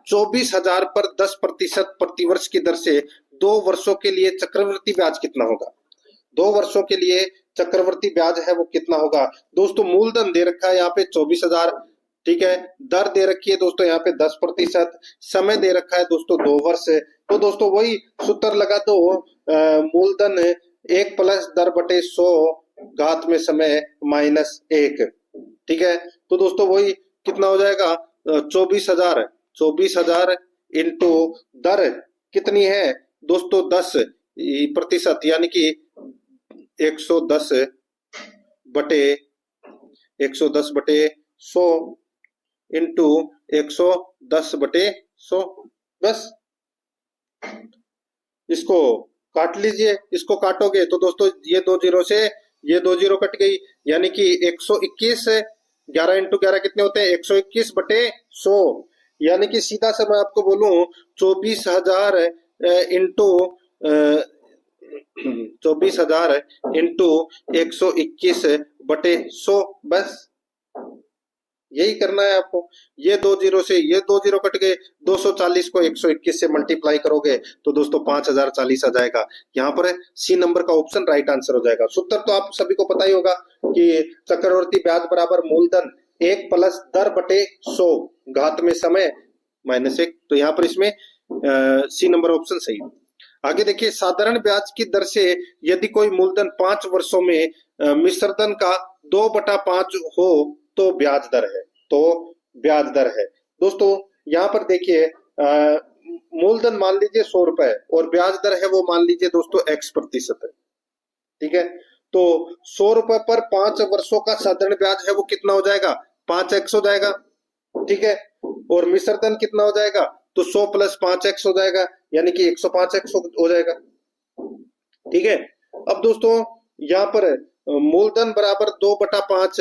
24,000 पर 10% प्रतिवर्ष की दर से 2 वर्षों के लिए चक्रवृद्धि ब्याज कितना होगा। 2 वर्षों के लिए चक्रवृद्धि ब्याज है वो कितना होगा। दोस्तों मूलधन दे रखा है यहाँ पे 24,000, ठीक है। दर दे रखी है दोस्तों यहाँ पे 10%, समय दे रखा है दोस्तों 2 वर्ष। तो दोस्तों वही सूत्र लगा दो, मूलधन 1 प्लस दर बटे 100 घात में समय माइनस 1, ठीक है। तो दोस्तों वही कितना हो जाएगा 24,000, 24,000 इंटू दर कितनी है दोस्तों 10%, यानी कि 110 बटे 100 इंटू 110 बटे 100। बस इसको काट लीजिए, इसको काटोगे तो दोस्तों ये 2 जीरो से ये 2 जीरो कट गई, यानी कि 121, 11 इंटू 11 कितने होते हैं 121 बटे 100, यानी कि सीधा से मैं आपको बोलूं 24,000 इंटू 24,000 इंटू 121 बटे 100। बस यही करना है आपको। ये 2 जीरो से ये 2 जीरो कट गए, 240 को 121 से मल्टीप्लाई करोगे तो दोस्तों 5040 आ जाएगा। यहाँ पर सी नंबर का ऑप्शन राइट आंसर हो जाएगा। सूत्र तो आप सभी को पता ही होगा कि चक्रवर्ती ब्याज बराबर मूलधन 1 प्लस दर बटे 100 घात में समय -1। तो यहाँ पर इसमें सी नंबर ऑप्शन सही है। आगे देखिए, साधारण ब्याज की दर से यदि कोई मूलधन 5 वर्षों में मिश्रधन का 2/5 हो तो ब्याज दर है। तो ब्याज दर है दोस्तों। यहाँ पर देखिए, मूलधन मान लीजिए 100 रुपए और ब्याज दर है वो मान लीजिए दोस्तों x% है। ठीक है, तो 100 रुपए पर 5 वर्षों का साधारण ब्याज है वो कितना हो जाएगा, 5x हो जाएगा। ठीक है, और मिश्रधन कितना हो जाएगा, तो 100 प्लस 5x हो जाएगा, यानी कि 105x हो जाएगा। ठीक है, अब दोस्तों यहाँ पर मूलधन बराबर 2/5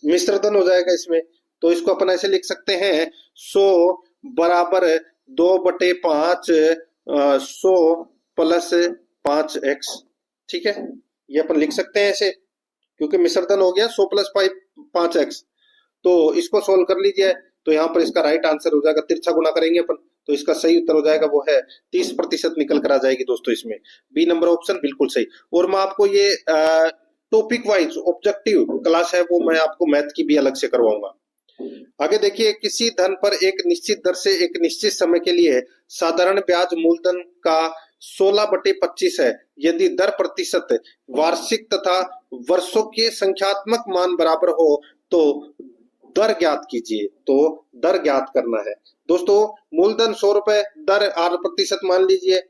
मिश्रधन हो जाएगा इसमें। तो इसको अपन ऐसे लिख सकते हैं 100 बराबर 2/5 100 प्लस 5x। ठीक है, ये अपन लिख सकते हैं ऐसे, क्योंकि मिश्रधन हो गया 100 प्लस 5x। तो इसको सोल्व कर लीजिए, तो यहाँ पर इसका राइट आंसर हो जाएगा, तिरछा गुना करेंगे अपन तो इसका सही उत्तर हो जाएगा वो है 30% निकल कर आ जाएगी दोस्तों इसमें। बी नंबर ऑप्शन बिल्कुल सही। और मैं आपको ये टॉपिक वाइज ऑब्जेक्टिव क्लास है वो मैं आपको मैथ की भी अलग से करवाऊंगा। आगे देखिए, किसी धन पर एक निश्चित दर से एक निश्चित समय के लिए साधारण ब्याज मूलधन का 16/25 है। यदि दर प्रतिशत वार्षिक तथा वर्षों के संख्यात्मक मान बराबर हो तो दर ज्ञात कीजिए। तो दर ज्ञात करना है दोस्तों। मूलधन 100 रुपए, दर 8% मान लीजिए।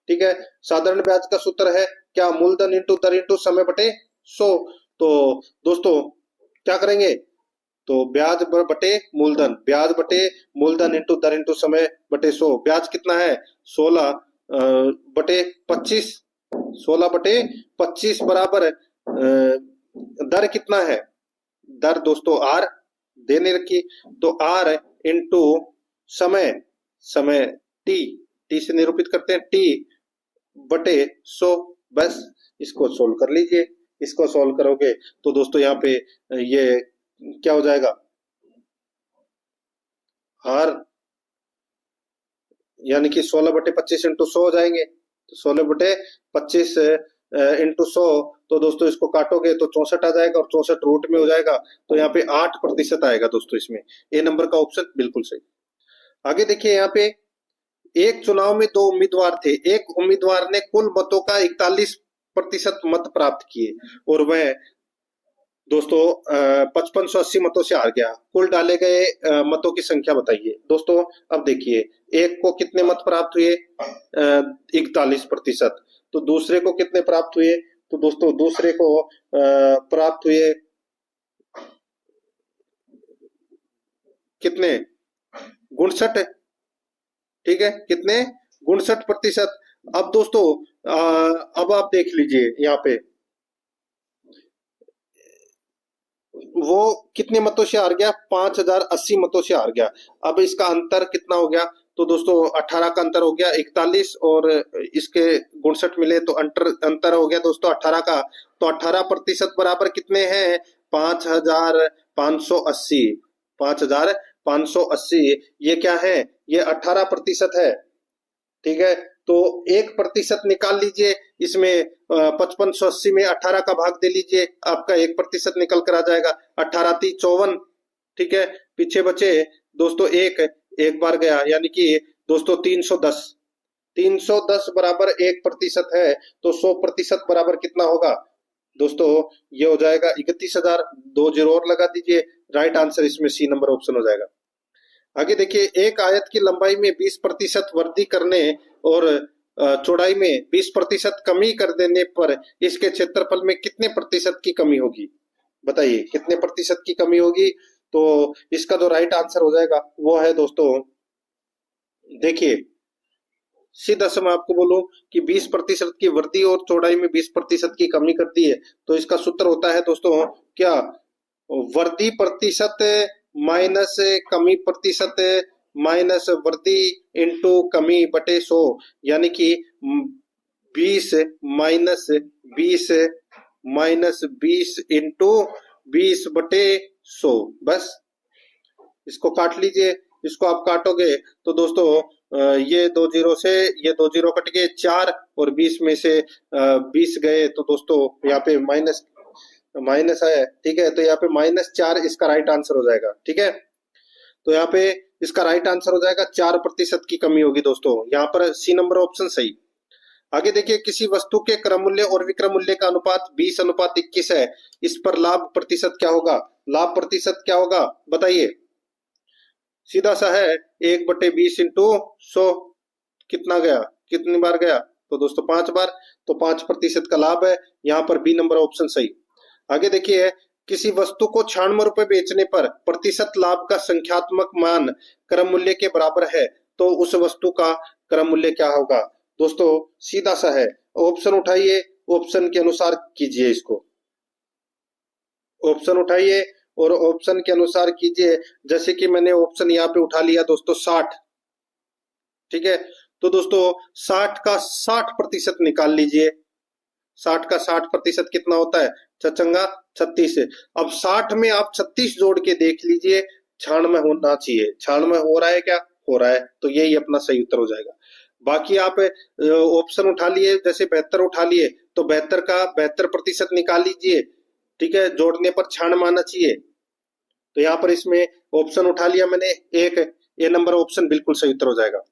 ठीक है, साधारण ब्याज का सूत्र है क्या, मूलधन इंटू दर इंटू समय बटे 100। तो दोस्तों क्या करेंगे, तो ब्याज बटे मूलधन, ब्याज बटे मूलधन इंटू दर इंटू समय बटे 100। ब्याज कितना है, 16 बटे 25, 16/25 बराबर दर कितना है, दर दोस्तों आर देने रखी, तो आर इंटू समय, समय टी से निरूपित करते हैं, टी बटे 100। बस इसको सोल्व कर लीजिए। इसको सोल्व करोगे तो दोस्तों यहाँ पे ये क्या हो जाएगा, आर यानी कि 16/25 इंटू 100 हो जाएंगे। तो 16/25 इंटू 100, तो दोस्तों इसको काटोगे तो 64 आ जाएगा और 64 रूट में हो जाएगा। तो यहाँ पे 8% आएगा दोस्तों इसमें। ए नंबर का ऑप्शन बिल्कुल सही। आगे देखिए, यहाँ पे एक चुनाव में 2 उम्मीदवार थे। एक उम्मीदवार ने कुल मतों का 41% मत प्राप्त किए और वह दोस्तों 5580 मतों से हार गया। कुल डाले गए मतों की संख्या बताइए। दोस्तों अब देखिए, एक को कितने मत प्राप्त हुए, 41%। तो दूसरे को कितने प्राप्त हुए, तो दोस्तों दूसरे को प्राप्त हुए कितने, 59। ठीक है, कितने, 59%। अब दोस्तों अब आप देख लीजिए यहाँ पे वो कितने मतों से हार गया, 5080 मतों से हार गया। अब इसका अंतर कितना हो गया, तो दोस्तों 18 का अंतर हो गया, 41 और इसके 59 मिले तो अंतर हो गया दोस्तों 18 का। तो 18% बराबर कितने हैं, 5580। 5580 ये क्या है, ये 18% है। ठीक है, तो 1% निकाल लीजिए इसमें, 5580 में 18 का भाग दे लीजिए, आपका 1% निकल कर आ जाएगा, 18 × 54। ठीक है, पीछे बचे दोस्तों एक बार गया, यानी कि दोस्तों 310। 310 बराबर 1% है, तो 100% बराबर कितना होगा दोस्तों, ये हो जाएगा 31,000। 2 जीरो और लगा दीजिए, राइट आंसर इसमें सी नंबर ऑप्शन हो जाएगा। आगे देखिए, एक आयत की लंबाई में 20% वृद्धि करने और चौड़ाई में 20% कमी कर देने पर इसके क्षेत्रफल में कितने प्रतिशत की कमी होगी, बताइए कितने प्रतिशत की कमी होगी। तो इसका जो राइट आंसर हो जाएगा वो है दोस्तों, देखिए सीधा से मैं आपको बोलूं कि 20% की वृद्धि और चौड़ाई में 20% की कमी करती है, तो इसका सूत्र होता है दोस्तों क्या, वृद्धि प्रतिशत माइनस कमी प्रतिशत माइनस वृद्धि इंटू कमी बटे 100, यानी कि 20 माइनस 20 इंटू 20/100, बस इसको काट लीजिए। इसको आप काटोगे तो दोस्तों ये 2 जीरो से ये 2 जीरो कट गए, 4 और 20 में से 20 गए तो दोस्तों यहाँ पे माइनस माइनस है, ठीक है। तो यहाँ पे -4 इसका राइट आंसर हो जाएगा, ठीक है। तो यहाँ पे इसका राइट आंसर हो जाएगा 4% की कमी होगी दोस्तों, यहाँ पर सी नंबर ऑप्शन सही। आगे देखिए, किसी वस्तु के क्रम मूल्य और विक्रम मूल्य का अनुपात 20:21 है, इस पर लाभ प्रतिशत क्या होगा? लाभ प्रतिशत क्या होगा बताइए? सीधा सा है, 1/20 इंटू 100, कितना गया, कितनी बार गया? तो दोस्तों 5 बार, तो 5% का लाभ है, यहाँ पर बी नंबर ऑप्शन सही। आगे देखिए, किसी वस्तु को 96 रुपए बेचने पर प्रतिशत लाभ का संख्यात्मक मान क्रम मूल्य के बराबर है, तो उस वस्तु का क्रम मूल्य क्या होगा? दोस्तों सीधा सा है, ऑप्शन उठाइए, ऑप्शन के अनुसार कीजिए इसको, ऑप्शन उठाइए और ऑप्शन के अनुसार कीजिए। जैसे कि मैंने ऑप्शन यहाँ पे उठा लिया दोस्तों 60, ठीक है। तो दोस्तों 60 का 60% निकाल लीजिए, 60 का 60% कितना होता है? चचंगा 36 है। अब 60 में आप 36 जोड़ के देख लीजिए, 96 होना चाहिए, 96 हो रहा है क्या? हो रहा है, तो यही अपना सही उत्तर हो जाएगा। बाकी आप ऑप्शन उठा लिए, जैसे 72 उठा लिए, तो 72 का 72% निकाल लीजिए, ठीक है, जोड़ने पर 96 आना चाहिए। तो यहाँ पर इसमें ऑप्शन उठा लिया मैंने, एक ए नंबर ऑप्शन बिल्कुल सही उत्तर हो जाएगा।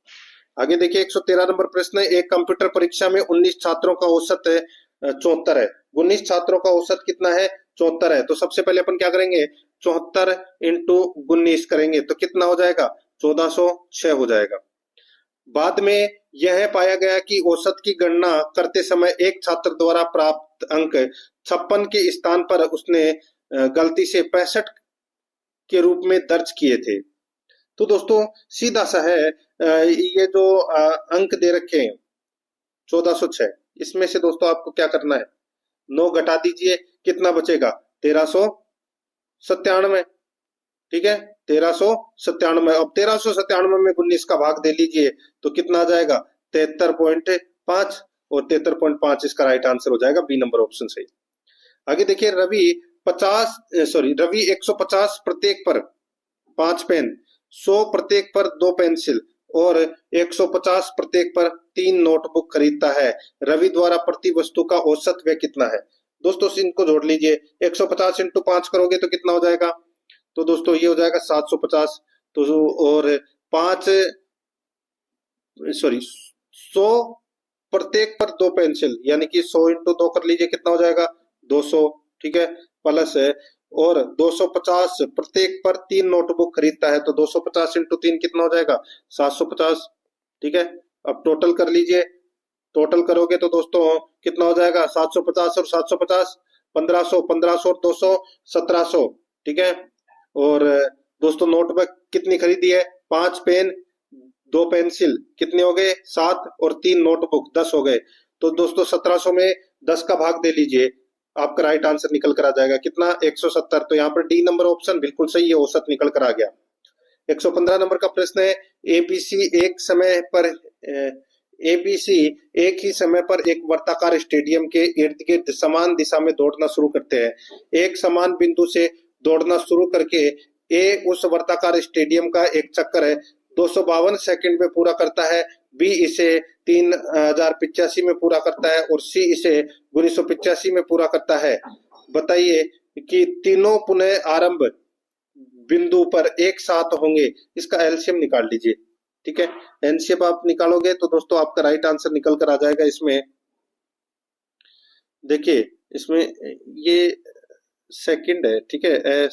आगे देखिए, 113 नंबर प्रश्न है, एक कंप्यूटर परीक्षा में 19 छात्रों का औसत 74 है। 19 छात्रों का औसत कितना है? 74 है। तो सबसे पहले अपन क्या करेंगे, 74 इंटू 19 करेंगे तो कितना हो जाएगा? 1406 हो जाएगा। बाद में यह पाया गया कि औसत की गणना करते समय एक छात्र द्वारा प्राप्त अंक 56 के स्थान पर उसने गलती से 65 के रूप में दर्ज किए थे। तो दोस्तों सीधा सा है, ये जो अंक दे रखे हैं 1406, इसमें से दोस्तों आपको क्या करना है, 9 घटा दीजिए, कितना बचेगा? 1397, ठीक है, 1397। अब 1397 में 19 का भाग दे लीजिए तो कितना आ जाएगा? 73.5, और 73.5 इसका राइट आंसर हो जाएगा, बी नंबर ऑप्शन सही। आगे देखिए, रवि 150 प्रत्येक पर 5 पेन, 100 प्रत्येक पर 2 पेंसिल और 150 प्रत्येक पर 3 नोटबुक खरीदता है। रवि द्वारा प्रति वस्तु का औसत व्यय कितना है? दोस्तों इनको जोड़ लीजिए, 150 इंटू 5 करोगे तो कितना हो जाएगा? तो दोस्तों ये हो जाएगा 750। तो और 100 प्रत्येक पर 2 पेंसिल, यानी कि 100 इंटू 2 कर लीजिए, कितना हो जाएगा? 200, ठीक है, प्लस है, और 250 प्रत्येक पर 3 नोटबुक खरीदता है, तो 250 इंटू 3 कितना हो जाएगा? 750, ठीक है। अब टोटल कर लीजिए, टोटल करोगे तो दोस्तों कितना हो जाएगा? 750 और 750 1500, 1500 और 200 1700, ठीक है। और दोस्तों नोटबुक कितनी खरीदी है? 5 पेन, 2 पेंसिल, कितने हो गए? 7, और 3 नोटबुक 10 हो गए। तो दोस्तों 1700 में 10 का भाग दे लीजिए, आपका राइट आंसर निकल कर आ जाएगा कितना? 170। तो यहाँ पर डी नंबर ऑप्शन बिल्कुल सही है, औसत निकल कर आ गया। 115 नंबर का प्रश्न है, एबीसी एक ही समय पर एक वर्ताकार स्टेडियम के इर्द गिर्द समान दिशा में दौड़ना शुरू करते हैं। एक समान बिंदु से दौड़ना शुरू करके ए उस वर्ताकार स्टेडियम का एक चक्कर 252 सेकंड में पूरा करता है, बी इसे 3085 में पूरा करता है और सी इसे 1985 में पूरा करता है। बताइए कि तीनों पुनः आरंभ बिंदु पर एक साथ होंगे, इसका एलसीएम निकाल लीजिए, ठीक है। एलसीएम आप निकालोगे तो दोस्तों आपका राइट आंसर निकल कर आ जाएगा। इसमें देखिए, इसमें ये सेकंड है, ठीक है,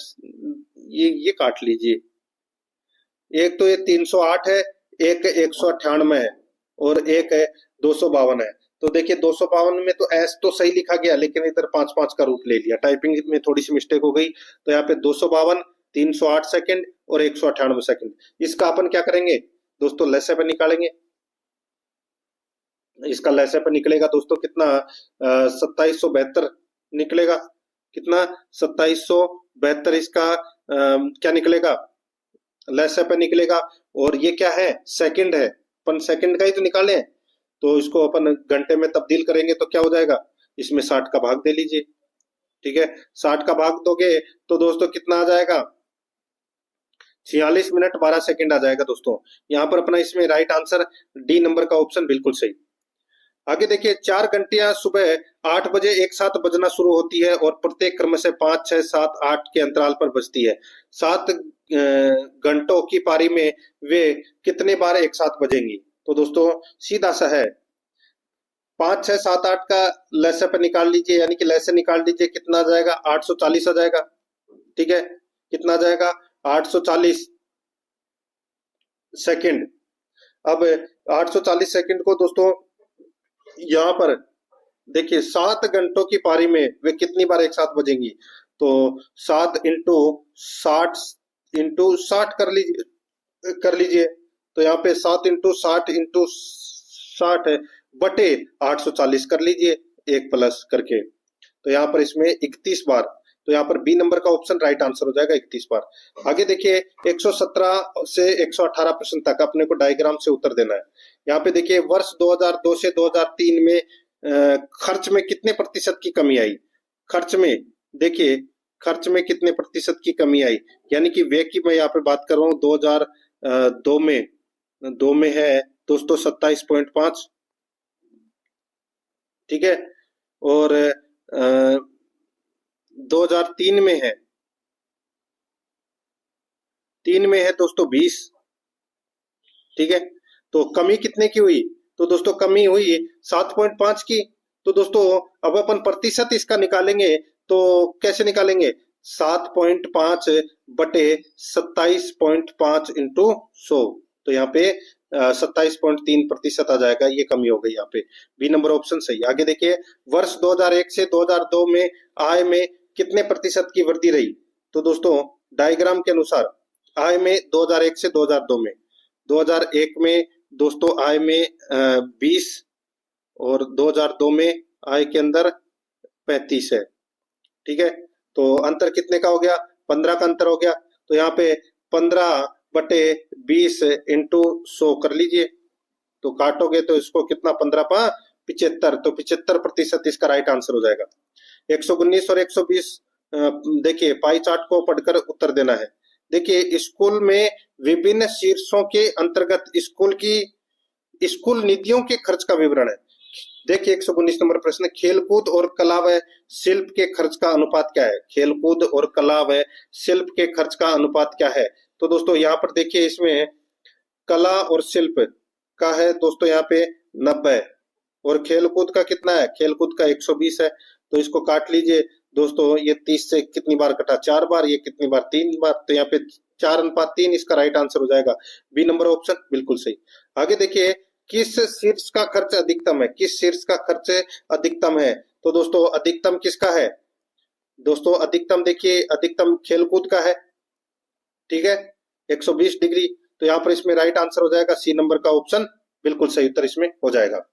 ये काट लीजिए, एक तो ये 308 है, एक 198 है और एक है 252 है। तो देखिए 252 में तो एस तो सही लिखा गया, लेकिन इधर 5-5 का रूप ले लिया, टाइपिंग में थोड़ी सी मिस्टेक हो गई। तो यहाँ पे 252, 308 सेकंड और 198 सेकंड। इसका अपन क्या करेंगे दोस्तों, लैसे पे निकालेंगे। इसका लैसे पे निकलेगा दोस्तों कितना? 2772 निकलेगा, कितना? 2772 इसका क्या निकलेगा? लैसे पे निकलेगा। और ये क्या है? सेकंड है, अपन सेकंड का ही तो निकाले, तो इसको अपन घंटे में तब्दील करेंगे तो क्या हो जाएगा? इसमें 60 का भाग दे लीजिए, ठीक है, 60 का भाग दोगे तो दोस्तों कितना आ जाएगा, 46 मिनट 12 सेकंड आ जाएगा दोस्तों। यहाँ पर अपना इसमें राइट आंसर डी नंबर का ऑप्शन बिल्कुल सही। आगे देखिए, 4 घंटियां सुबह 8 बजे एक साथ बजना शुरू होती है और प्रत्येक क्रम से 5, 6, 7, 8 के अंतराल पर बजती है। 7 घंटों की पारी में वे कितने बार एक साथ बजेंगी? तो दोस्तों सीधा सा है, 5, 6, 7, 8 का लैसे पे निकाल लीजिए, यानी कि लैसे निकाल लीजिए, कितना आ जाएगा, 840 आ जाएगा। ठीक है, कितना आ जाएगा, 840 सेकंड। अब 840 सेकंड को दोस्तों यहाँ पर देखिए, 7 घंटों की पारी में वे कितनी बार एक साथ बजेंगी? तो 7 इंटू 60 कर लीजिए। तो यहाँ पे 7 इंटू 60 बटे 840 कर लीजिए, एक प्लस करके। तो यहाँ पर इसमें 31 बार, तो यहाँ पर बी नंबर का ऑप्शन राइट आंसर हो जाएगा, 31 बार। आगे देखिए, 117 से 118 प्रश्न तक अपने को डायग्राम से उत्तर देना है। यहाँ पे देखिए, वर्ष 2002 से 2003 में खर्च में कितने प्रतिशत की कमी आई? खर्च में देखिए, खर्च में कितने प्रतिशत की कमी आई, यानी कि व्यय की मैं यहाँ पे बात कर रहा हूँ। 2002 में है दोस्तों 27.5, ठीक है, और 2003 में है, 3 में है दोस्तों 20, ठीक है। तो कमी कितने की हुई? तो दोस्तों कमी हुई 7.5 की। तो दोस्तों अब अपन प्रतिशत इसका निकालेंगे, तो कैसे निकालेंगे, 7.5 बटे 27.5 इंटू 100। तो यहाँ पे 27.3% आ जाएगा, ये कमी हो गई यहाँ पे, बी नंबर ऑप्शन सही। आगे देखिए, वर्ष 2001 से 2002 में आय में कितने प्रतिशत की वृद्धि रही? तो दोस्तों डायग्राम के अनुसार आय में 2001 से 2002 में, 2001 में दोस्तों आय में 20 और 2002 में आय के अंदर 35 है, ठीक है। तो अंतर कितने का हो गया, 15 का अंतर हो गया। तो यहाँ पे 15 बटे 20 इंटू 100 कर लीजिए, तो काटोगे तो इसको कितना, 15 पा 75, तो 75% इसका राइट आंसर हो जाएगा। 119 और 120 देखिए, पाई चार्ट को पढ़कर उत्तर देना है। देखिए, स्कूल में विभिन्न शीर्षों के अंतर्गत स्कूल निधियों के खर्च का विवरण है। देखिए 119 नंबर प्रश्न, खेलकूद और कला व शिल्प के खर्च का अनुपात क्या है? खेलकूद और कला व शिल्प के खर्च का अनुपात क्या है? तो दोस्तों यहाँ पर देखिए, इसमें कला और शिल्प का है दोस्तों यहाँ पे 90, और खेलकूद का कितना है, खेलकूद का 120 है। तो इसको काट लीजिए दोस्तों, ये 30 से कितनी बार कटा, 4 बार, ये कितनी बार, 3 बार। तो यहाँ पे 4:3 इसका राइट आंसर हो जाएगा, बी नंबर ऑप्शन बिल्कुल सही। आगे देखिए, किस शीर्ष का खर्च अधिकतम है? किस शीर्ष का खर्च अधिकतम है? तो दोस्तों अधिकतम किसका है? दोस्तों अधिकतम देखिए, अधिकतम खेलकूद का है, ठीक है, 120 डिग्री। तो यहाँ पर इसमें राइट आंसर हो जाएगा सी नंबर का ऑप्शन बिल्कुल सही उत्तर इसमें हो जाएगा।